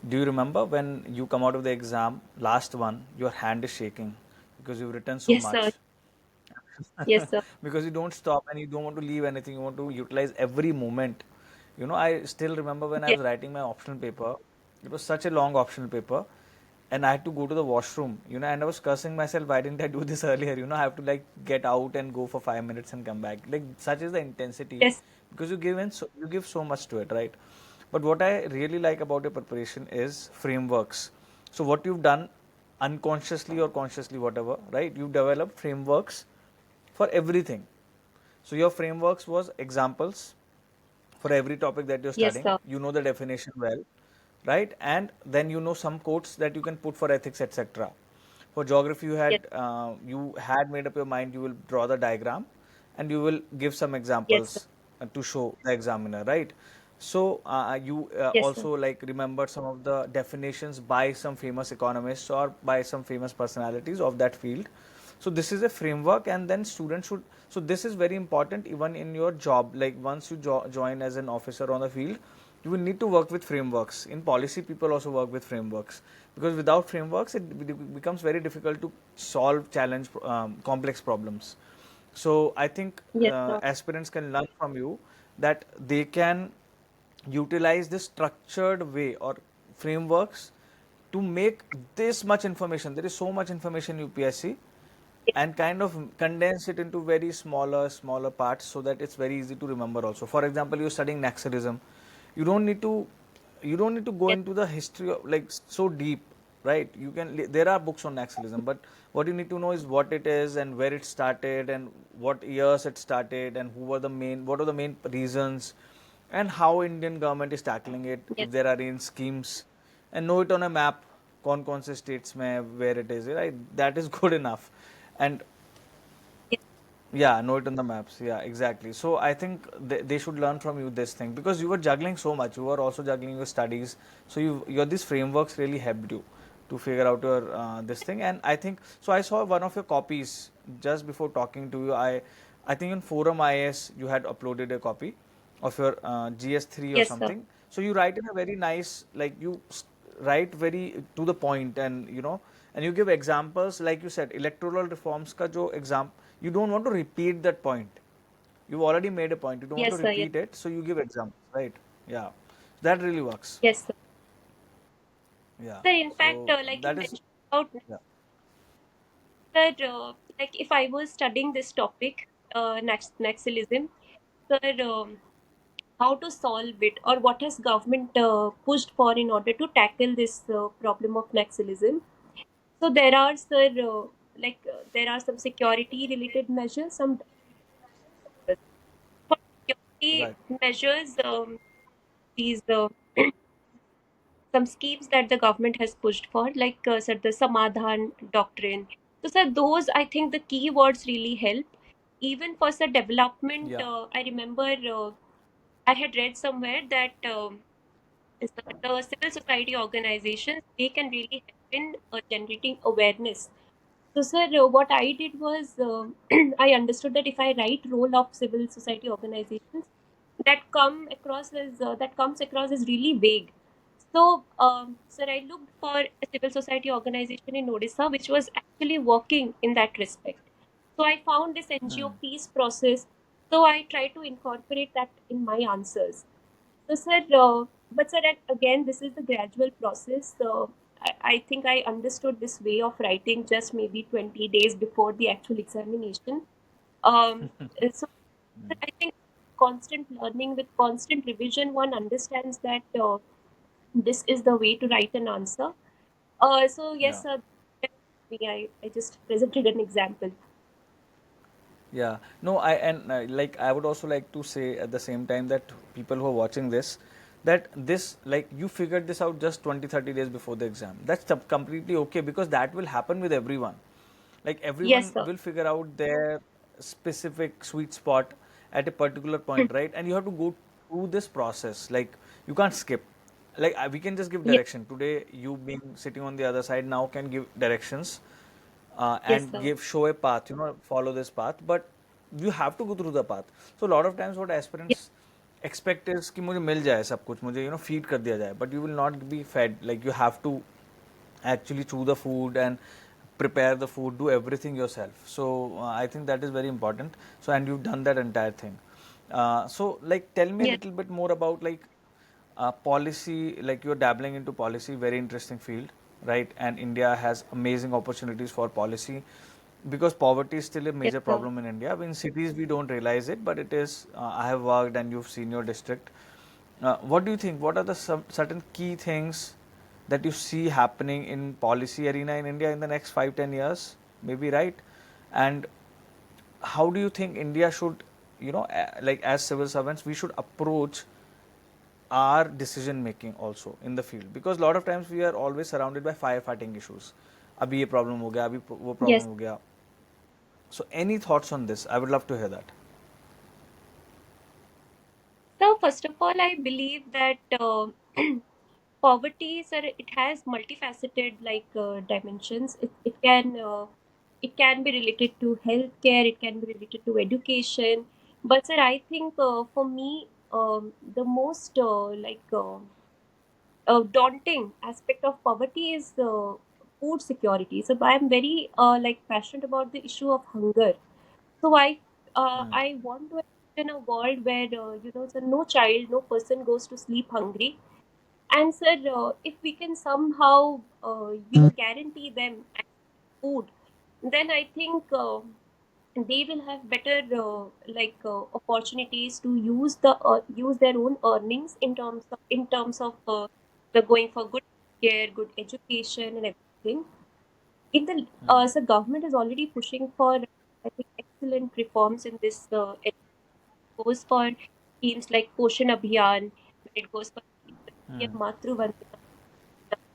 Speaker 1: Do you remember when you come out of the exam, last one, your hand is shaking because you've written so
Speaker 2: yes, sir.
Speaker 1: much?
Speaker 2: Yes, sir.
Speaker 1: Because you don't stop and you don't want to leave anything, you want to utilize every moment. I still remember when I
Speaker 2: Yes,
Speaker 1: was writing my optional paper, it was such a long optional paper, and I had to go to the washroom, and I was cursing myself, why didn't I do this earlier? I have to like get out and go for 5 minutes and come back. Like, such is the intensity
Speaker 2: yes,
Speaker 1: because you give so much to it, right? But what I really like about your preparation is frameworks. So what you've done unconsciously or consciously, whatever, right? You've developed frameworks for everything. So your frameworks was examples for every topic that you're
Speaker 2: yes,
Speaker 1: studying.
Speaker 2: sir.
Speaker 1: You know the definition well, right? And then you know some quotes that you can put for ethics, etc. For geography,
Speaker 2: Yes,
Speaker 1: you had made up your mind. You will draw the diagram, and you will give some
Speaker 2: yes, sir.
Speaker 1: examples to show the examiner, right? So you
Speaker 2: Yes, sir.
Speaker 1: also like remembered some of the definitions by some famous economists or by some famous personalities of that field. So this is a framework, and then students should. So this is very important even in your job. Like once you join as an officer on the field, you will need to work with frameworks. In policy, people also work with frameworks because without frameworks, it becomes very difficult to solve complex problems. So I think
Speaker 2: Yes, sir.
Speaker 1: aspirants can learn from you that they can utilize this structured way or frameworks to make this much information. There is so much information in UPSC, and kind of condense it into very smaller parts so that it's very easy to remember also. For example, you're studying Naxalism, you don't need to you don't need to go
Speaker 2: Yes,
Speaker 1: into the history of, like, so deep, right? There are books on Naxalism, but what you need to know is what it is and where it started and what years it started and what are the main reasons and how Indian government is tackling it,
Speaker 2: yes,
Speaker 1: if there are any schemes, and know it on a map, कौन से states में where it is, right? That is good enough. And
Speaker 2: yes,
Speaker 1: yeah, know it on the maps. Yeah, exactly. So I think they should learn from you this thing because you were juggling so much. You were also juggling your studies. So your these frameworks really helped you to figure out your this thing. And I think so. I saw one of your copies just before talking to you. I think in Forum IS you had uploaded a copy of your GS3 or
Speaker 2: yes, sir.
Speaker 1: something. So you write in a very nice, like write very to the point, and and you give examples, like you said, electoral reforms ka jo exam, you don't want to repeat that point. You've already made a point. You don't want to
Speaker 2: Yes, sir. Yes,
Speaker 1: repeat it, so you give examples, right? Yeah, that really works.
Speaker 2: yes, sir.
Speaker 1: Yeah.
Speaker 2: Sir, in fact,
Speaker 1: So
Speaker 2: like you
Speaker 1: that is
Speaker 2: mentioned about
Speaker 1: yeah.
Speaker 2: that, like if I was studying this topic, Naxalism, sir, how to solve it, or what has government pushed for in order to tackle this problem of Naxalism? So there are, sir, there are some security related measures, some measures. For security
Speaker 1: Right.
Speaker 2: measures, these some schemes that the government has pushed for, like sir, the Samadhan doctrine. So, sir, those I think the key words really help. Even for sir development,
Speaker 1: Yeah.
Speaker 2: I remember I had read somewhere that the civil society organizations, they can really help in generating awareness. So, sir, what I did was I understood that if I write role of civil society organizations, that comes across as really vague. So, sir, I looked for a civil society organization in Odisha which was actually working in that respect. So I found this NGO peace process. So I tried to incorporate that in my answers. So, sir, but sir, again, this is the gradual process. I think I understood this way of writing just maybe 20 days before the actual examination. So, sir, I think constant learning with constant revision, one understands that this is the way to write an answer. So,
Speaker 1: Yeah.
Speaker 2: yes, sir, I just presented an example.
Speaker 1: Yeah, no, I and like I would also like to say at the same time that people who are watching this, that this like you figured this out just 20-30 days before the exam. That's completely okay because that will happen with everyone. Like
Speaker 2: Yes,
Speaker 1: everyone
Speaker 2: sir.
Speaker 1: will figure out their specific sweet spot at a particular point, right? And you have to go through this process. Like you can't skip. Like we can just give
Speaker 2: Yes,
Speaker 1: direction. Today, you being sitting on the other side now can give directions
Speaker 2: yes,
Speaker 1: and
Speaker 2: sir.
Speaker 1: give show a path, follow this path, but you have to go through the path. So a lot of times what
Speaker 2: Yes,
Speaker 1: aspirants expect is कि मुझे मिल जाए सब कुछ, मुझे feed कर दिया जाए, but you will not be fed. Like you have to actually chew the food and prepare the food, do everything yourself. So I think that is very important. So and you've done that entire thing. So like tell me a
Speaker 2: yes,
Speaker 1: little bit more about like policy, like you're dabbling into policy, very interesting field, right? And India has amazing opportunities for policy because poverty is still a
Speaker 2: yes,
Speaker 1: major
Speaker 2: sir.
Speaker 1: problem in India. In cities, we don't realize it, but it is. I have worked and you've seen your district. What do you think? What are the certain key things that you see happening in policy arena in India in the next 5-10 years? Maybe, right? And how do you think India should, like as civil servants, we should approach our decision making also in the field, because a lot of times we are always surrounded by firefighting issues. अभी ये problem हो गया, अभी वो
Speaker 2: Yes.
Speaker 1: problem हो गया. So any thoughts on this? I would love to hear that.
Speaker 2: So, first of all, I believe that poverty, sir, it has multifaceted dimensions. It can be related to healthcare, it can be related to education. But sir, I think for me, the most daunting aspect of poverty is food security. So I am very passionate about the issue of hunger. So I want to in a world where so no child, no person goes to sleep hungry. And sir, if we can somehow guarantee them food, then I think they will have better opportunities to use their own earnings in terms of the going for good care, good education, and everything. In the so government is already pushing for I think excellent reforms in this. It goes for schemes like Poshan Abhiyan, it goes for PM Matru Vandana.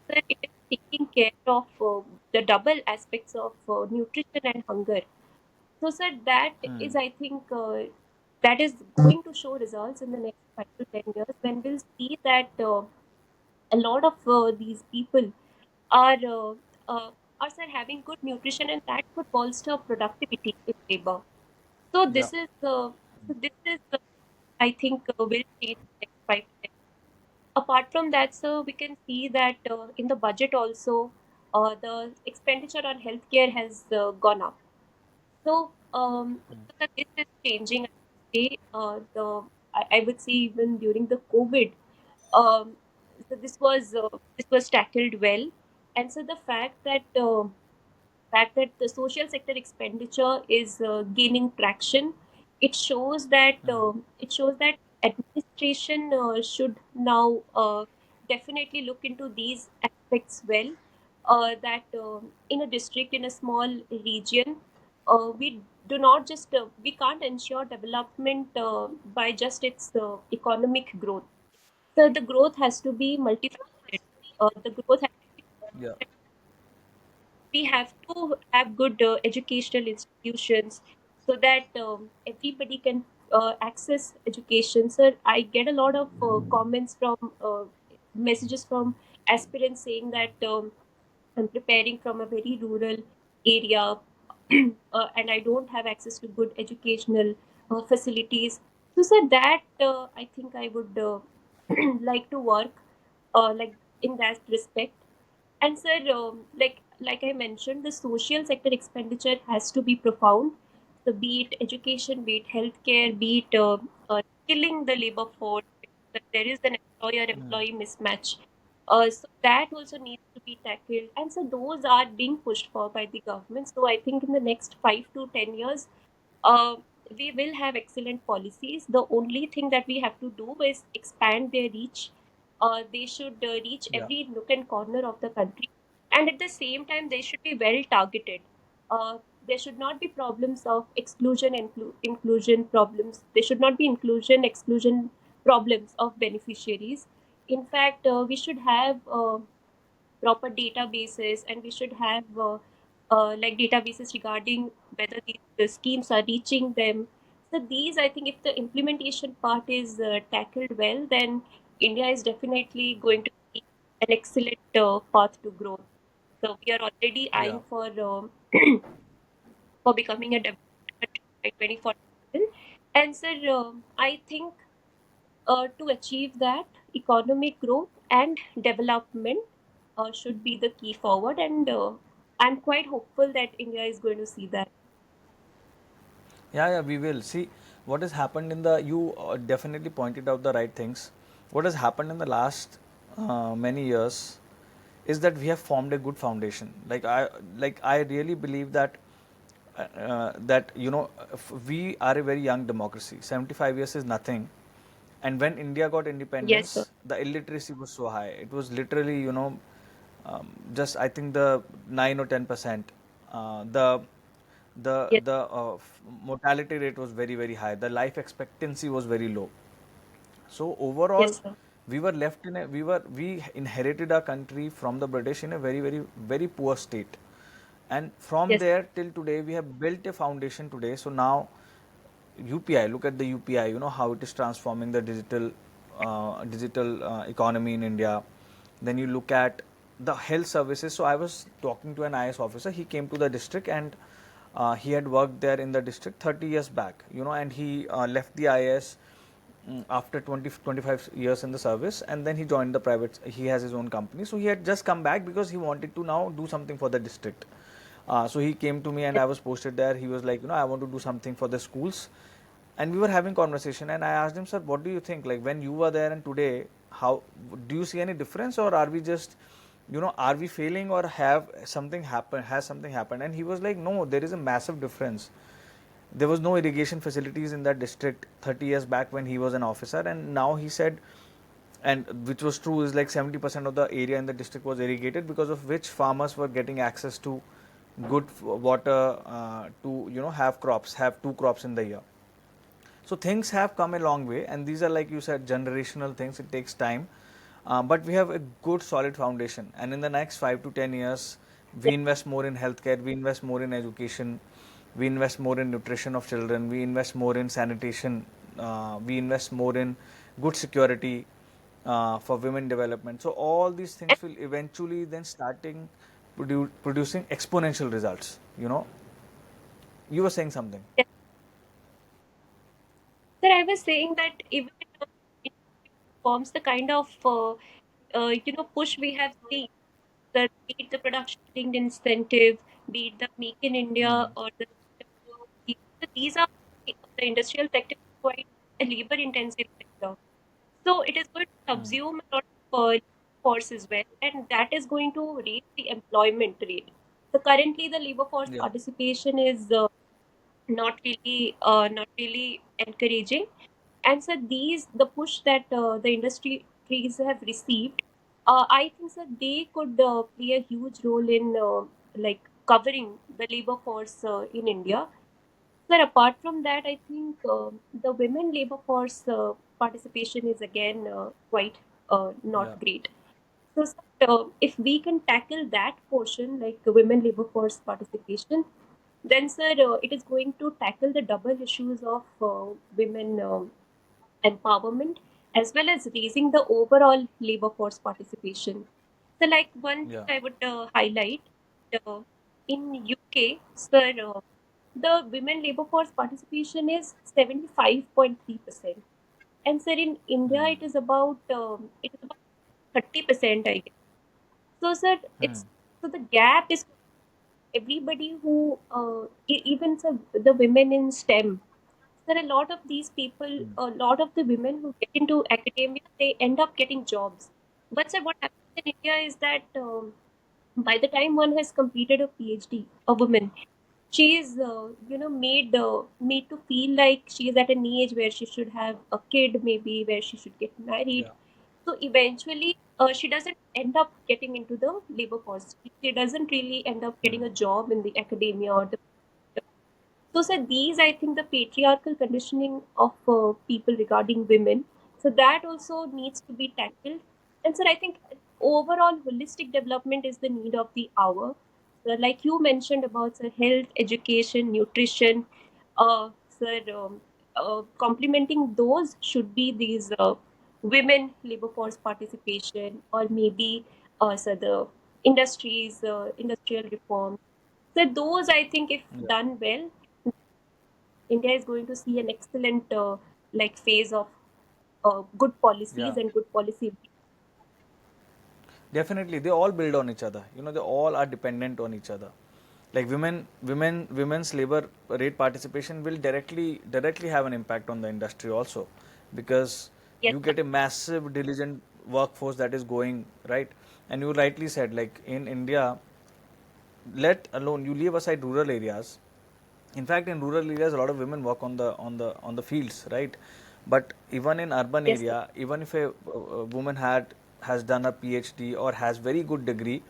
Speaker 2: That it is taking care of the double aspects of nutrition and hunger. So, sir, that is, I think, that is going to show results in the next 5 to 10 years when we'll see that a lot of these people are uh, uh, are sir, having good nutrition, and that could bolster productivity in labor. So
Speaker 1: Yeah.
Speaker 2: this is I think will change in the next 5 to 10. Apart from that, sir, we can see that in the budget also, the expenditure on healthcare has gone up. So, so that this is changing. I would say, I would say even during the COVID, um, so this was tackled well, and so the fact that the social sector expenditure is gaining traction, it shows that administration should now definitely look into these aspects well. That in a district, in a small region, we do not just we can't ensure development by just its economic growth. So the growth has to be multifaceted. The growth has to be
Speaker 1: Yeah.
Speaker 2: we have to have good educational institutions so that everybody can access education. Sir, I get a lot of comments from messages from aspirants saying that I'm preparing from a very rural area and I don't have access to good educational facilities. So, sir, that I think I would like to work like in that respect. And sir, like I mentioned, the social sector expenditure has to be profound. So be it education, be it healthcare, be it skilling the labor force, there is an
Speaker 1: Yeah.
Speaker 2: employer-employee mismatch. So that also needs to be tackled, and so those are being pushed for by the government. So I think in the next 5 to 10 years, uh, we will have excellent policies. The only thing that we have to do is expand their reach. They should reach
Speaker 1: Yeah.
Speaker 2: every nook and corner of the country, and at the same time, they should be well targeted. Uh, there should not be problems of exclusion and inclusion problems. There should not be inclusion exclusion problems of beneficiaries. In fact, we should have proper databases, and we should have like databases regarding whether the schemes are reaching them. So these, I think, if the implementation part is tackled well, then India is definitely going to be an excellent path to growth. So we are already
Speaker 1: Yeah.
Speaker 2: eyeing for becoming a developed country by 2047. And sir, I think to achieve that, economic growth and development should be the key forward, and I'm quite hopeful that India is going to see that.
Speaker 1: Yeah, yeah, we will. See, what has happened in the, you definitely pointed out the right things. What has happened in the last many years is that we have formed a good foundation. I really believe that we are a very young democracy. 75 years is nothing. And when India got
Speaker 2: Yes, sir.
Speaker 1: independence, the illiteracy was so high. It was literally, just I think the 9 or 10%. The
Speaker 2: Yes,
Speaker 1: mortality rate was very very high. The life expectancy was very low. So overall,
Speaker 2: yes, sir.
Speaker 1: we inherited our country from the British in a very very very poor state, and from
Speaker 2: Yes,
Speaker 1: there till today we have built a foundation today. So now UPI, look at the UPI, you know how it is transforming the digital economy in India. Then you look at the health services. So I was talking to an IS officer. He came to the district, and he had worked there in the district 30 years back, and he left the IS after 25 years in the service, and then he joined the private. He has his own company, so he had just come back because he wanted to now do something for the district. So he came to me, and
Speaker 2: yes,
Speaker 1: I was posted there. He was like, I want to do something for the schools, and we were having conversation, and I asked him, sir, what do you think, like when you were there and today, how do you see any difference, or are we just, are we failing, or have something happened, has something happened? And he was like, no, there is a massive difference. There was no irrigation facilities in that district 30 years back when he was an officer, and now he said, and which was true, is like 70% of the area in the district was irrigated, because of which farmers were getting access to good water, to have crops, have two crops in the year. So things have come a long way, and these are, like you said, generational things. It takes time, but we have a good solid foundation. And in the next 5 to 10 years, we
Speaker 2: yes,
Speaker 1: invest more in healthcare, we invest more in education, we invest more in nutrition of children, we invest more in sanitation, we invest more in good security for women development. So all these things will eventually then starting producing exponential results. You were saying something.
Speaker 2: yes. Sir, I was saying that even it forms the kind of push we have seen, be it the production linked incentive, be it the Make in India, or the these are the industrial sector is quite a labor intensive sector. So it is going to subsume a lot of force as well, and that is going to raise the employment rate. So currently, the labor force
Speaker 1: Yeah.
Speaker 2: participation is not really encouraging. And so the push that the industry trees have received, I think that they could play a huge role in like covering the labor force in India. Sir, apart from that, I think the women labor force participation is again quite
Speaker 1: Yeah.
Speaker 2: not great. So, sir, if we can tackle that portion, like the women labor force participation, then, sir, it is going to tackle the double issues of women empowerment, as well as raising the overall labor force participation. So, like one thing
Speaker 1: Yeah.
Speaker 2: I would highlight, uh, in UK, sir, the women labor force participation is 75.3%, and sir, in India it is about 30%, I guess. So, sir,
Speaker 1: Hmm.
Speaker 2: the gap is everybody who even sir, the women in STEM. there are a lot of these people,
Speaker 1: Mm.
Speaker 2: a lot of the women who get into academia, they end up getting jobs. But sir, what happens in India is that by the time one has completed a PhD, a woman, she is made to feel like she is at an age where she should have a kid, maybe where she should get married.
Speaker 1: Yeah.
Speaker 2: So eventually, she doesn't end up getting into the labor force. She doesn't really end up getting
Speaker 1: Mm.
Speaker 2: a job in the academia or the. So, sir, these I think the patriarchal conditioning of people regarding women. So that also needs to be tackled. And sir, I think overall holistic development is the need of the hour. So, like you mentioned about sir, health, education, nutrition. Sir, complementing those should be these women labor force participation, or maybe sir, the industries, industrial reform. So those I think if
Speaker 1: Yeah.
Speaker 2: done well, India is going to see an excellent like phase of good
Speaker 1: Yeah.
Speaker 2: policies and good policy.
Speaker 1: Definitely, they all build on each other. You know, they all are dependent on each other. Like women's labor rate participation will directly have an impact on the industry also, because
Speaker 2: Yes,
Speaker 1: you
Speaker 2: sir.
Speaker 1: get a massive diligent workforce that is going right. And you rightly said, like in India, let alone you leave aside rural areas. In fact, in rural areas, a lot of women work on the fields, right? But even in urban
Speaker 2: Yes, sir.
Speaker 1: area, even if a woman has done a PhD or has very good degree,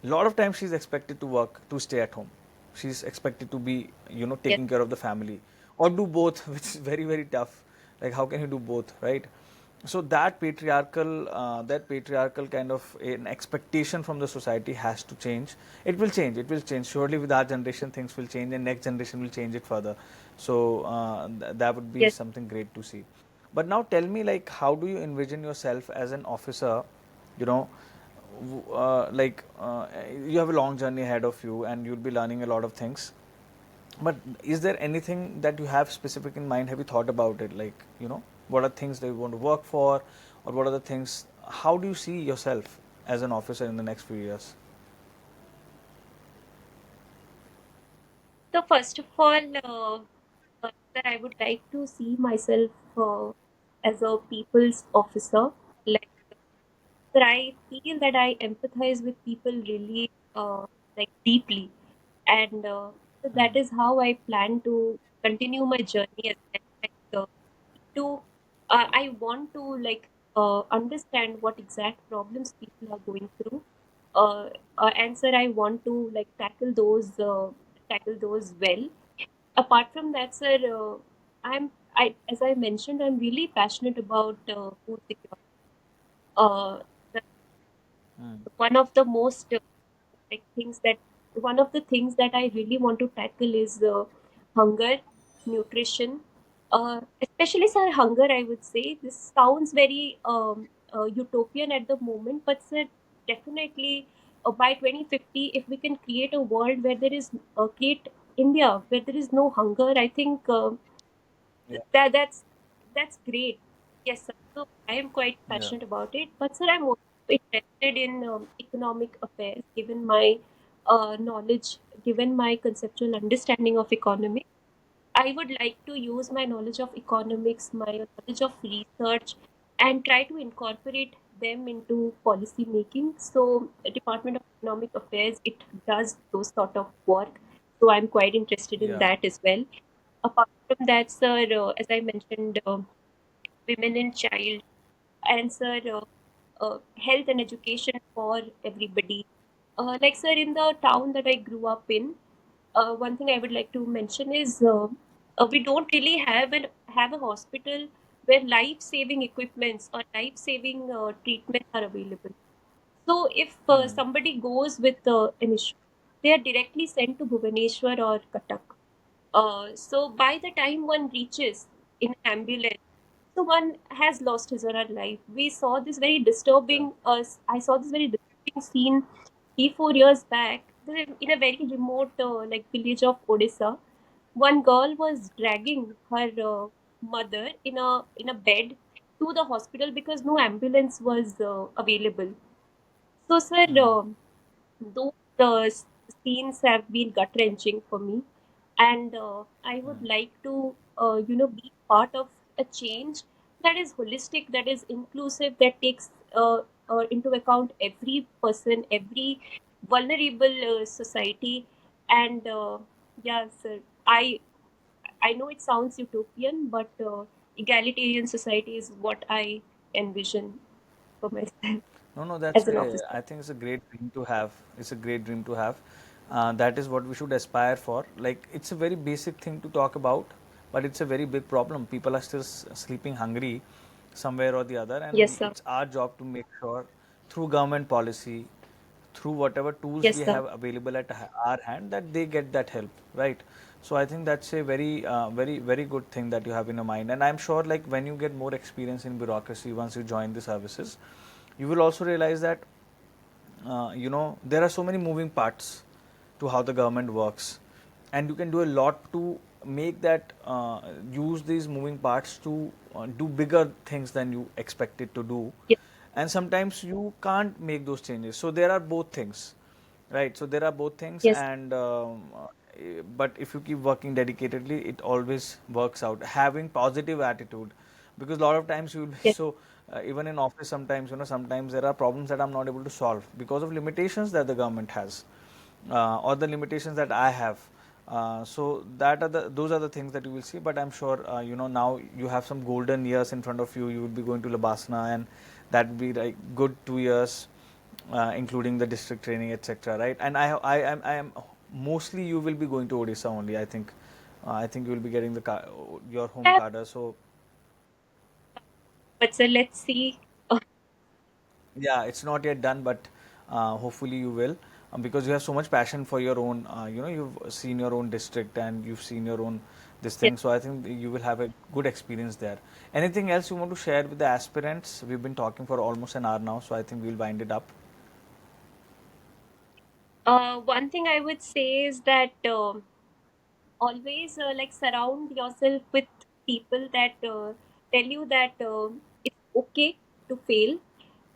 Speaker 1: a lot of times she's expected to work to stay at home. She's expected to be,
Speaker 2: Yes,
Speaker 1: taking care of the family, or do both, which is very very tough. Like, how can you do both, right? So that patriarchal kind of an expectation from the society has to change. It will change surely. With our generation, things will change, and next generation will change it further. So that would be
Speaker 2: yes.
Speaker 1: something great to see. But now tell me, like, how do you envision yourself as an officer? you know you have a long journey ahead of you, and you'll be learning a lot of things. But is there anything that you have specific in mind? Have you thought about it? Like, what are things that you want to work for, or what are the things? How do you see yourself as an officer in the next few years?
Speaker 2: So first of all, sir, I would like to see myself as a people's officer. Like, sir, I feel that I empathize with people really like deeply, and so that
Speaker 1: Hmm.
Speaker 2: is how I plan to continue my journey as well. Like, to I want to like understand what exact problems people are going through. Uh, Answer, I want to like tackle those well. Apart from that, sir, as I mentioned, I'm really passionate about food security. The,
Speaker 1: Hmm.
Speaker 2: one of the most like things that one of the things that I really want to tackle is hunger, nutrition, especially sir, hunger. I would say this sounds very utopian at the moment, but sir, definitely by 2050, if we can create a world where there is create India where there is no hunger, I think
Speaker 1: Yeah.
Speaker 2: that's great. Yes, sir. So I am quite
Speaker 1: Yeah.
Speaker 2: passionate about it. But sir, I'm also interested in economic affairs, given my knowledge, given my conceptual understanding of economics. I would like to use my knowledge of economics, my knowledge of research, and try to incorporate them into policy making. So, the Department of Economic Affairs, it does those sort of work. So, I'm quite interested in
Speaker 1: Yeah.
Speaker 2: that as well. Apart from that, sir, as I mentioned, women and child, and sir, health and education for everybody. Like sir, in the town that I grew up in, one thing I would like to mention is we don't really have a hospital where life-saving equipments or life-saving treatments are available. So if
Speaker 1: Hmm.
Speaker 2: somebody goes with an issue, they are directly sent to Bhubaneswar or Cuttack. So by the time one reaches in ambulance, so one has lost his or her life. We saw this very
Speaker 1: Yeah.
Speaker 2: disturbing. I saw this very disturbing scene 3 4 years back in a very remote like village of Odisha. One girl was dragging her mother in a bed to the hospital because no ambulance was available. So, sir,
Speaker 1: Hmm.
Speaker 2: those scenes have been gut wrenching for me, and I would
Speaker 1: Hmm.
Speaker 2: like to be part of a change that is holistic, that is inclusive, that takes into account every person, every vulnerable society. And yeah, sir, I I know it sounds utopian, but egalitarian society is what I envision for myself
Speaker 1: No, no, that's
Speaker 2: as an
Speaker 1: very,
Speaker 2: officer.
Speaker 1: I think it's a great dream to have. It's a great dream to have. That is what we should aspire for. Like, it's a very basic thing to talk about, but it's a very big problem. People are still sleeping hungry somewhere or the other,
Speaker 2: Yes,
Speaker 1: and
Speaker 2: sir.
Speaker 1: it's our job to make sure through government policy, through whatever tools
Speaker 2: Yes,
Speaker 1: we
Speaker 2: sir.
Speaker 1: have available at our hand, that they get that help, right? So I think that's a very, very good thing that you have in your mind. And I'm sure, like, when you get more experience in bureaucracy, once you join the services, you will also realize that there are so many moving parts to how the government works, and you can do a lot to make that use these moving parts to do bigger things than you expected to do.
Speaker 2: Yes,
Speaker 1: And sometimes you can't make those changes, so there are both things, right? So there are both things,
Speaker 2: yes,
Speaker 1: and but if you keep working dedicatedly, it always works out. Having positive attitude, because a lot of times you will be
Speaker 2: yes,
Speaker 1: so even in office, sometimes sometimes there are problems that I'm not able to solve because of limitations that the government has, or the limitations that I have. So that are those are the things that you will see. But I'm sure now you have some golden years in front of you. You will be going to Labasana, and that will be like good 2 years, including the district training, etc. Right? And I am mostly you will be going to Odisha only. I think you will be getting your home
Speaker 2: yeah,
Speaker 1: cadre. So
Speaker 2: but sir, let's see.
Speaker 1: yeah, it's not yet done, but hopefully you will, because you have so much passion for your own. You've seen your own district and you've seen your own this
Speaker 2: Yes.
Speaker 1: thing. So I think you will have a good experience there. Anything else you want to share with the aspirants? We've been talking for almost an hour now, so I think we'll wind it up.
Speaker 2: One thing I would say is that always like surround yourself with people that tell you that it's okay to fail,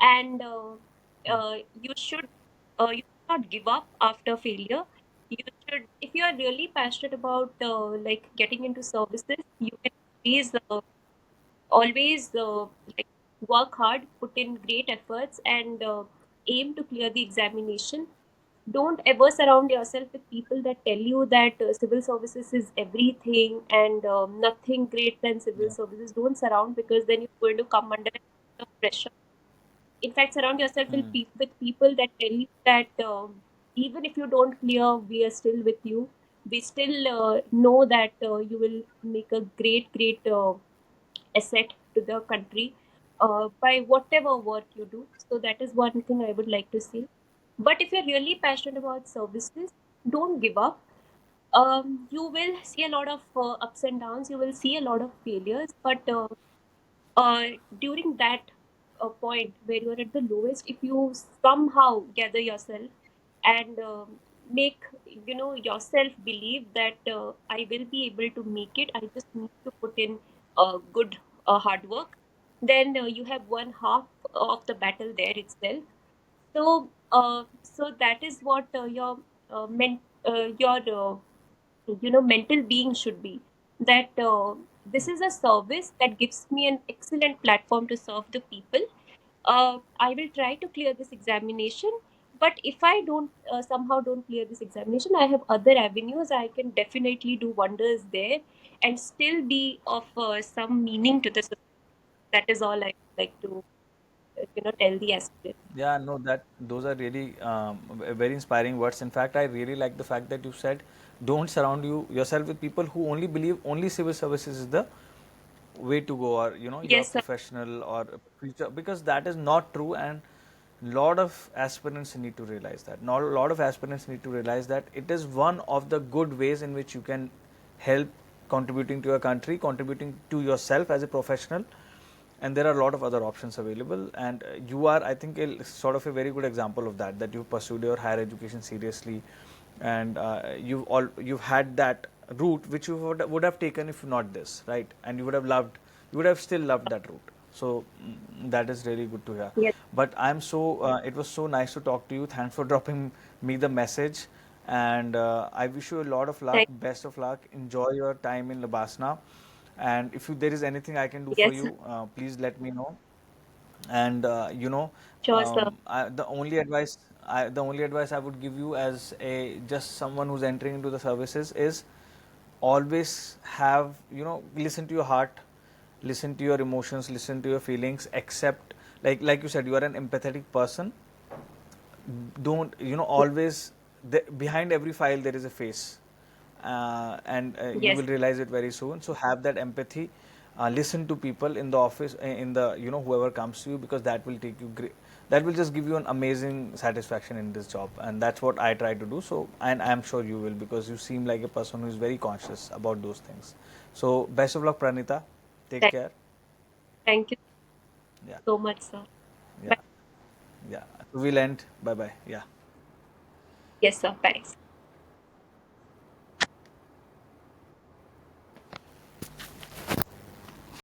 Speaker 2: and you should not give up after failure. You should, if you are really passionate about like getting into services, you can always like work hard, put in great efforts, and aim to clear the examination. Don't ever surround yourself with people that tell you that civil services is everything and nothing great than civil
Speaker 1: Yeah.
Speaker 2: services. Don't surround, because then you're going to come under a lot of pressure. In fact, surround yourself
Speaker 1: Hmm.
Speaker 2: with people that tell you that even if you don't clear, we are still with you. We still know that you will make a great asset to the country by whatever work you do. So that is one thing I would like to say. But if you're really passionate about services, don't give up. You will see a lot of ups and downs. You will see a lot of failures, but uh, during that point where you're at the lowest, if you somehow gather yourself and make yourself believe that I will be able to make it, I just need to put in good hard work, then you have one half of the battle there itself. So that is what your mental being should be, that this is a service that gives me an excellent platform to serve the people. I will try to clear this examination, but if I don't somehow don't clear this examination, I have other avenues. I can definitely do wonders there and still be of some meaning to the society. That is all I would like to tell the aspirants.
Speaker 1: Yeah, no, that those are really very inspiring words. In fact, I really like the fact that you said, don't surround yourself with people who only believe only civil services is the way to go, or you are
Speaker 2: Yes, sir.
Speaker 1: professional or future, because that is not true. And lot of aspirants need to realize that. Not a lot of aspirants need to realize that it is one of the good ways in which you can help contributing to your country, contributing to yourself as a professional. And there are a lot of other options available, and you are, I think, sort of a very good example of that, that you pursued your higher education seriously, and you've had that route which you would have taken if not this, right? And you would have still loved that route. So that is really good to hear.
Speaker 2: Yes.
Speaker 1: But it was so nice to talk to you. Thanks for dropping me the message, and I wish you a lot of luck,
Speaker 2: Thank
Speaker 1: best of luck. Enjoy your time in Labasna, And if there is anything I can do for
Speaker 2: Yes,
Speaker 1: you, please let me know. And
Speaker 2: sure, sir.
Speaker 1: the only advice I would give you as a just someone who's entering into the services is always have, listen to your heart, listen to your emotions, listen to your feelings, accept, like you said, you are an empathetic person. Don't, always, behind every file there is a face, and you
Speaker 2: Yes,
Speaker 1: will realize it very soon. So have that empathy, listen to people in the office, in the, whoever comes to you, because that will take you great, that will just give you an amazing satisfaction in this job, and that's what I try to do. So, and I'm sure you will, because you seem like a person who is very conscious about those things. So best of luck, Pranita. Take
Speaker 2: thank,
Speaker 1: care.
Speaker 2: thank you
Speaker 1: Yeah.
Speaker 2: so much, sir.
Speaker 1: Yeah.
Speaker 2: Bye.
Speaker 1: Yeah. We'll end. Bye bye. Yeah.
Speaker 2: Yes, sir. Bye.